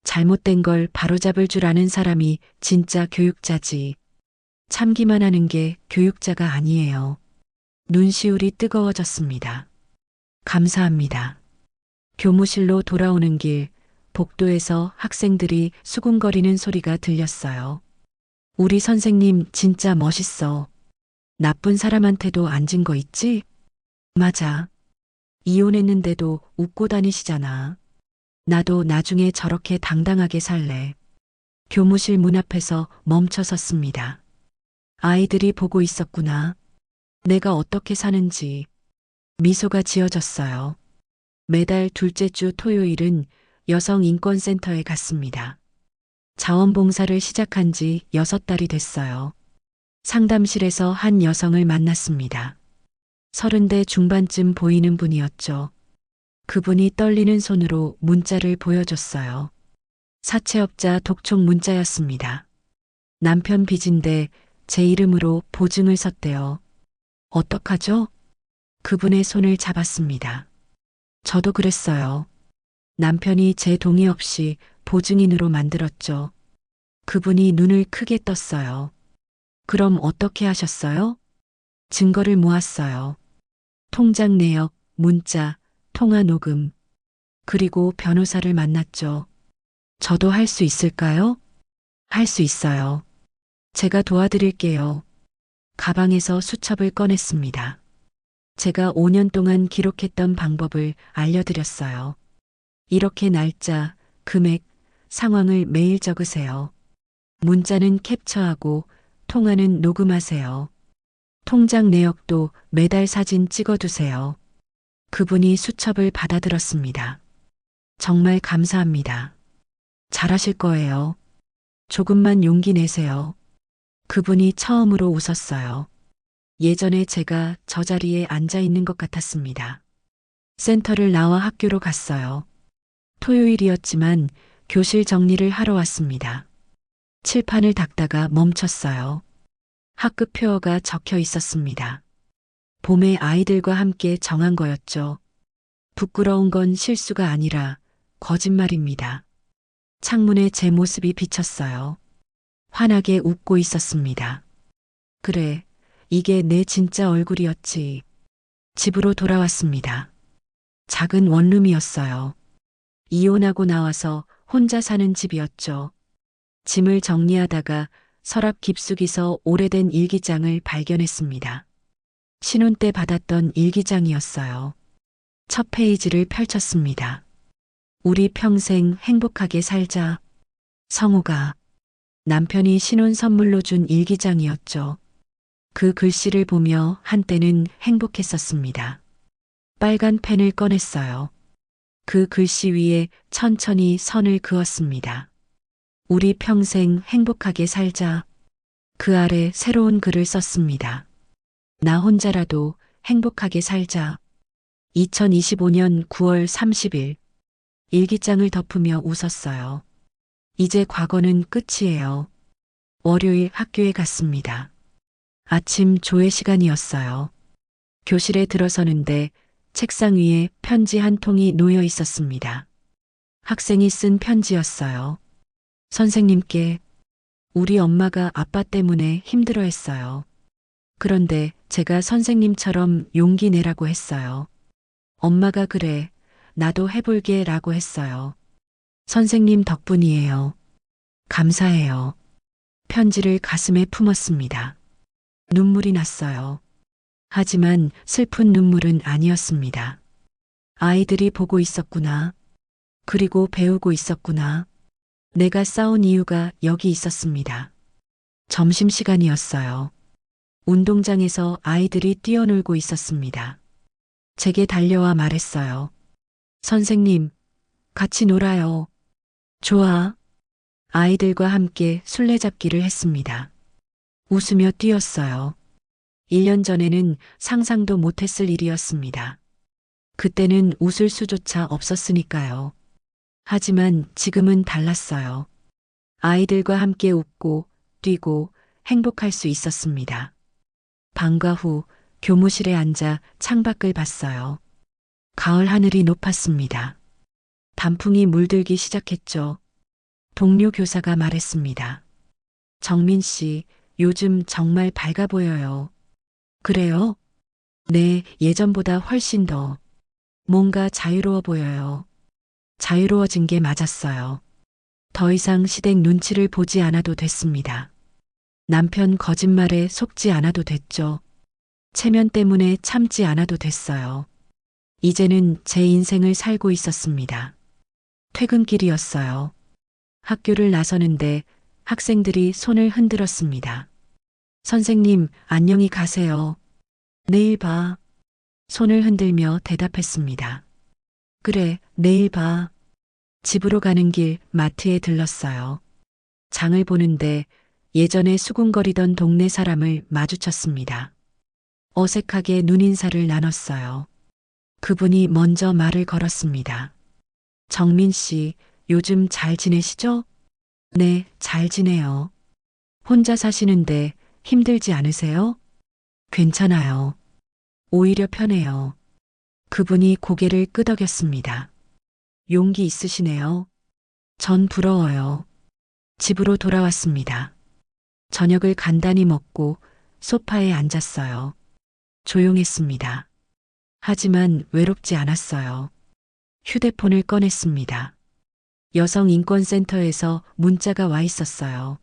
A: 잘못된 걸 바로잡을 줄 아는 사람이 진짜 교육자지. 참기만 하는 게 교육자가 아니에요. 눈시울이 뜨거워졌습니다. 감사합니다. 교무실로 돌아오는 길, 복도에서 학생들이 수군거리는 소리가 들렸어요. 우리 선생님 진짜 멋있어. 나쁜 사람한테도 앉은 거 있지? 맞아. 이혼했는데도 웃고 다니시잖아. 나도 나중에 저렇게 당당하게 살래. 교무실 문 앞에서 멈춰 섰습니다. 아이들이 보고 있었구나. 내가 어떻게 사는지. 미소가 지어졌어요. 매달 둘째 주 토요일은 여성인권센터에 갔습니다. 자원봉사를 시작한 지 6달이 됐어요. 상담실에서 한 여성을 만났습니다. 30대 중반쯤 보이는 분이었죠. 그분이 떨리는 손으로 문자를 보여줬어요. 사채업자 독촉 문자였습니다. 남편 빚인데 제 이름으로 보증을 섰대요. 어떡하죠? 그분의 손을 잡았습니다. 저도 그랬어요. 남편이 제 동의 없이 보증인으로 만들었죠. 그분이 눈을 크게 떴어요. 그럼 어떻게 하셨어요? 증거를 모았어요. 통장 내역, 문자, 통화 녹음. 그리고 변호사를 만났죠. 저도 할 수 있을까요? 할 수 있어요. 제가 도와드릴게요. 가방에서 수첩을 꺼냈습니다. 제가 5년 동안 기록했던 방법을 알려드렸어요. 이렇게 날짜, 금액, 상황을 매일 적으세요. 문자는 캡처하고 통화는 녹음하세요. 통장 내역도 매달 사진 찍어두세요. 그분이 수첩을 받아들었습니다. 정말 감사합니다. 잘하실 거예요. 조금만 용기 내세요. 그분이 처음으로 웃었어요. 예전에 제가 저 자리에 앉아 있는 것 같았습니다. 센터를 나와 학교로 갔어요. 토요일이었지만 교실 정리를 하러 왔습니다. 칠판을 닦다가 멈췄어요. 학급 표어가 적혀 있었습니다. 봄에 아이들과 함께 정한 거였죠. 부끄러운 건 실수가 아니라 거짓말입니다. 창문에 제 모습이 비쳤어요. 환하게 웃고 있었습니다. 그래, 이게 내 진짜 얼굴이었지. 집으로 돌아왔습니다. 작은 원룸이었어요. 이혼하고 나와서 혼자 사는 집이었죠. 짐을 정리하다가 서랍 깊숙이서 오래된 일기장을 발견했습니다. 신혼 때 받았던 일기장이었어요. 첫 페이지를 펼쳤습니다. 우리 평생 행복하게 살자. 성우가. 남편이 신혼 선물로 준 일기장이었죠. 그 글씨를 보며 한때는 행복했었습니다. 빨간 펜을 꺼냈어요. 그 글씨 위에 천천히 선을 그었습니다. 우리 평생 행복하게 살자. 그 아래 새로운 글을 썼습니다. 나 혼자라도 행복하게 살자. 2025년 9월 30일. 일기장을 덮으며 웃었어요. 이제 과거는 끝이에요. 월요일 학교에 갔습니다. 아침 조회 시간이었어요. 교실에 들어서는데 책상 위에 편지 한 통이 놓여 있었습니다. 학생이 쓴 편지였어요. 선생님께 우리 엄마가 아빠 때문에 힘들어 했어요. 그런데 제가 선생님처럼 용기 내라고 했어요. 엄마가 그래, 나도 해볼게 라고 했어요. 선생님 덕분이에요. 감사해요. 편지를 가슴에 품었습니다. 눈물이 났어요. 하지만 슬픈 눈물은 아니었습니다. 아이들이 보고 있었구나. 그리고 배우고 있었구나. 내가 싸운 이유가 여기 있었습니다. 점심시간이었어요. 운동장에서 아이들이 뛰어놀고 있었습니다. 제게 달려와 말했어요. 선생님, 같이 놀아요. 좋아. 아이들과 함께 술래잡기를 했습니다. 웃으며 뛰었어요. 1년 전에는 상상도 못했을 일이었습니다. 그때는 웃을 수조차 없었으니까요. 하지만 지금은 달랐어요. 아이들과 함께 웃고 뛰고 행복할 수 있었습니다. 방과 후 교무실에 앉아 창밖을 봤어요. 가을 하늘이 높았습니다. 단풍이 물들기 시작했죠. 동료 교사가 말했습니다. 정민 씨, 요즘 정말 밝아 보여요. 그래요? 네, 예전보다 훨씬 더. 뭔가 자유로워 보여요. 자유로워진 게 맞았어요. 더 이상 시댁 눈치를 보지 않아도 됐습니다. 남편 거짓말에 속지 않아도 됐죠. 체면 때문에 참지 않아도 됐어요. 이제는 제 인생을 살고 있었습니다. 퇴근길이었어요. 학교를 나서는데 학생들이 손을 흔들었습니다. 선생님, 안녕히 가세요. 내일 봐. 손을 흔들며 대답했습니다. 그래, 내일 봐. 집으로 가는 길 마트에 들렀어요. 장을 보는데 예전에 수군거리던 동네 사람을 마주쳤습니다. 어색하게 눈인사를 나눴어요. 그분이 먼저 말을 걸었습니다. 정민 씨, 요즘 잘 지내시죠? 네, 잘 지내요. 혼자 사시는데 힘들지 않으세요? 괜찮아요. 오히려 편해요. 그분이 고개를 끄덕였습니다. 용기 있으시네요. 전 부러워요. 집으로 돌아왔습니다. 저녁을 간단히 먹고 소파에 앉았어요. 조용했습니다. 하지만 외롭지 않았어요. 휴대폰을 꺼냈습니다. 여성인권센터에서 문자가 와 있었어요.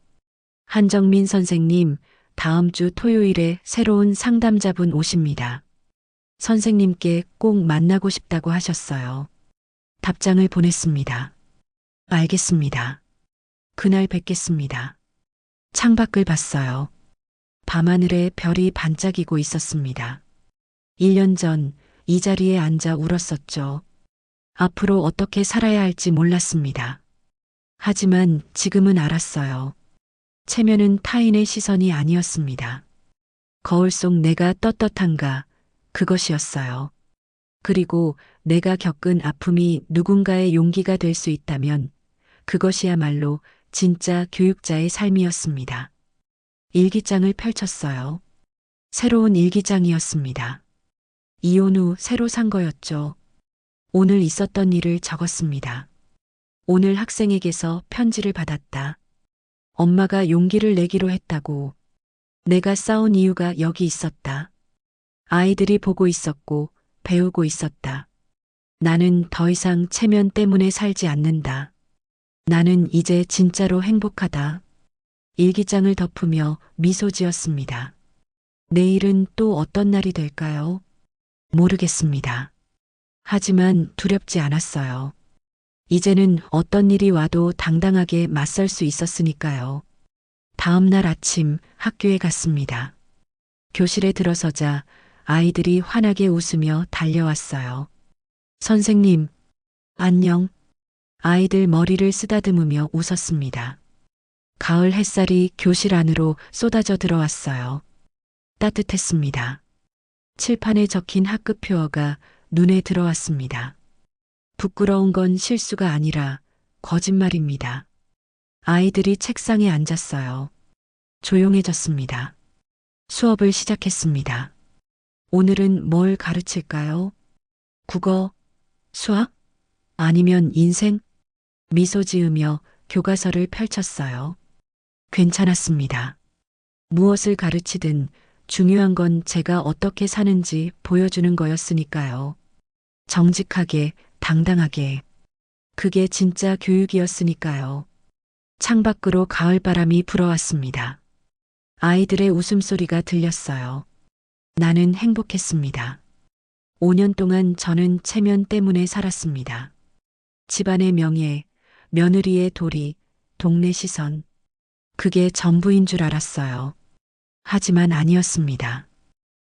A: 한정민 선생님, 다음 주 토요일에 새로운 상담자분 오십니다. 선생님께 꼭 만나고 싶다고 하셨어요. 답장을 보냈습니다. 알겠습니다. 그날 뵙겠습니다. 창밖을 봤어요. 밤하늘에 별이 반짝이고 있었습니다. 1년 전 이 자리에 앉아 울었었죠. 앞으로 어떻게 살아야 할지 몰랐습니다. 하지만 지금은 알았어요. 체면은 타인의 시선이 아니었습니다. 거울 속 내가 떳떳한가, 그것이었어요. 그리고 내가 겪은 아픔이 누군가의 용기가 될 수 있다면 그것이야말로 진짜 교육자의 삶이었습니다. 일기장을 펼쳤어요. 새로운 일기장이었습니다. 이혼 후 새로 산 거였죠. 오늘 있었던 일을 적었습니다. 오늘 학생에게서 편지를 받았다. 엄마가 용기를 내기로 했다고. 내가 싸운 이유가 여기 있었다. 아이들이 보고 있었고 배우고 있었다. 나는 더 이상 체면 때문에 살지 않는다. 나는 이제 진짜로 행복하다. 일기장을 덮으며 미소 지었습니다. 내일은 또 어떤 날이 될까요? 모르겠습니다. 하지만 두렵지 않았어요. 이제는 어떤 일이 와도 당당하게 맞설 수 있었으니까요. 다음 날 아침 학교에 갔습니다. 교실에 들어서자 아이들이 환하게 웃으며 달려왔어요. 선생님, 안녕. 아이들 머리를 쓰다듬으며 웃었습니다. 가을 햇살이 교실 안으로 쏟아져 들어왔어요. 따뜻했습니다. 칠판에 적힌 학급 표어가 눈에 들어왔습니다. 부끄러운 건 실수가 아니라 거짓말입니다. 아이들이 책상에 앉았어요. 조용해졌습니다. 수업을 시작했습니다. 오늘은 뭘 가르칠까요? 국어, 수학? 아니면 인생? 미소 지으며 교과서를 펼쳤어요. 괜찮았습니다. 무엇을 가르치든 중요한 건 제가 어떻게 사는지 보여주는 거였으니까요. 정직하게, 당당하게. 그게 진짜 교육이었으니까요. 창밖으로 가을바람이 불어왔습니다. 아이들의 웃음소리가 들렸어요. 나는 행복했습니다. 5년 동안 저는 체면 때문에 살았습니다. 집안의 명예, 며느리의 도리, 동네 시선. 그게 전부인 줄 알았어요. 하지만 아니었습니다.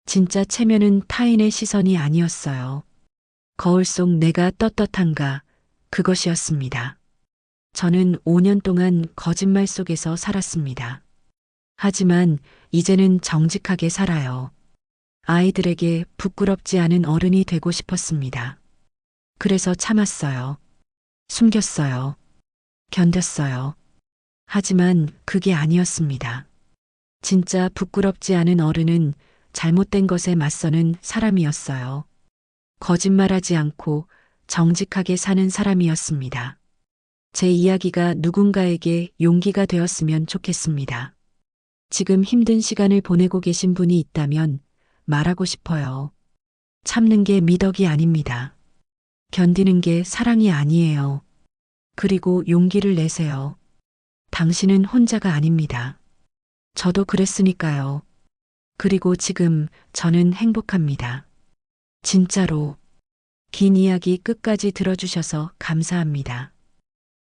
A: 진짜 체면은 타인의 시선이 아니었어요. 거울 속 내가 떳떳한가, 그것이었습니다. 저는 5년 동안 거짓말 속에서 살았습니다. 하지만 이제는 정직하게 살아요. 아이들에게 부끄럽지 않은 어른이 되고 싶었습니다. 그래서 참았어요. 숨겼어요. 견뎠어요. 하지만 그게 아니었습니다. 진짜 부끄럽지 않은 어른은 잘못된 것에 맞서는 사람이었어요. 거짓말하지 않고 정직하게 사는 사람이었습니다. 제 이야기가 누군가에게 용기가 되었으면 좋겠습니다. 지금 힘든 시간을 보내고 계신 분이 있다면 말하고 싶어요. 참는 게 미덕이 아닙니다. 견디는 게 사랑이 아니에요. 그리고 용기를 내세요. 당신은 혼자가 아닙니다. 저도 그랬으니까요. 그리고 지금 저는 행복합니다. 진짜로. 긴 이야기 끝까지 들어주셔서 감사합니다.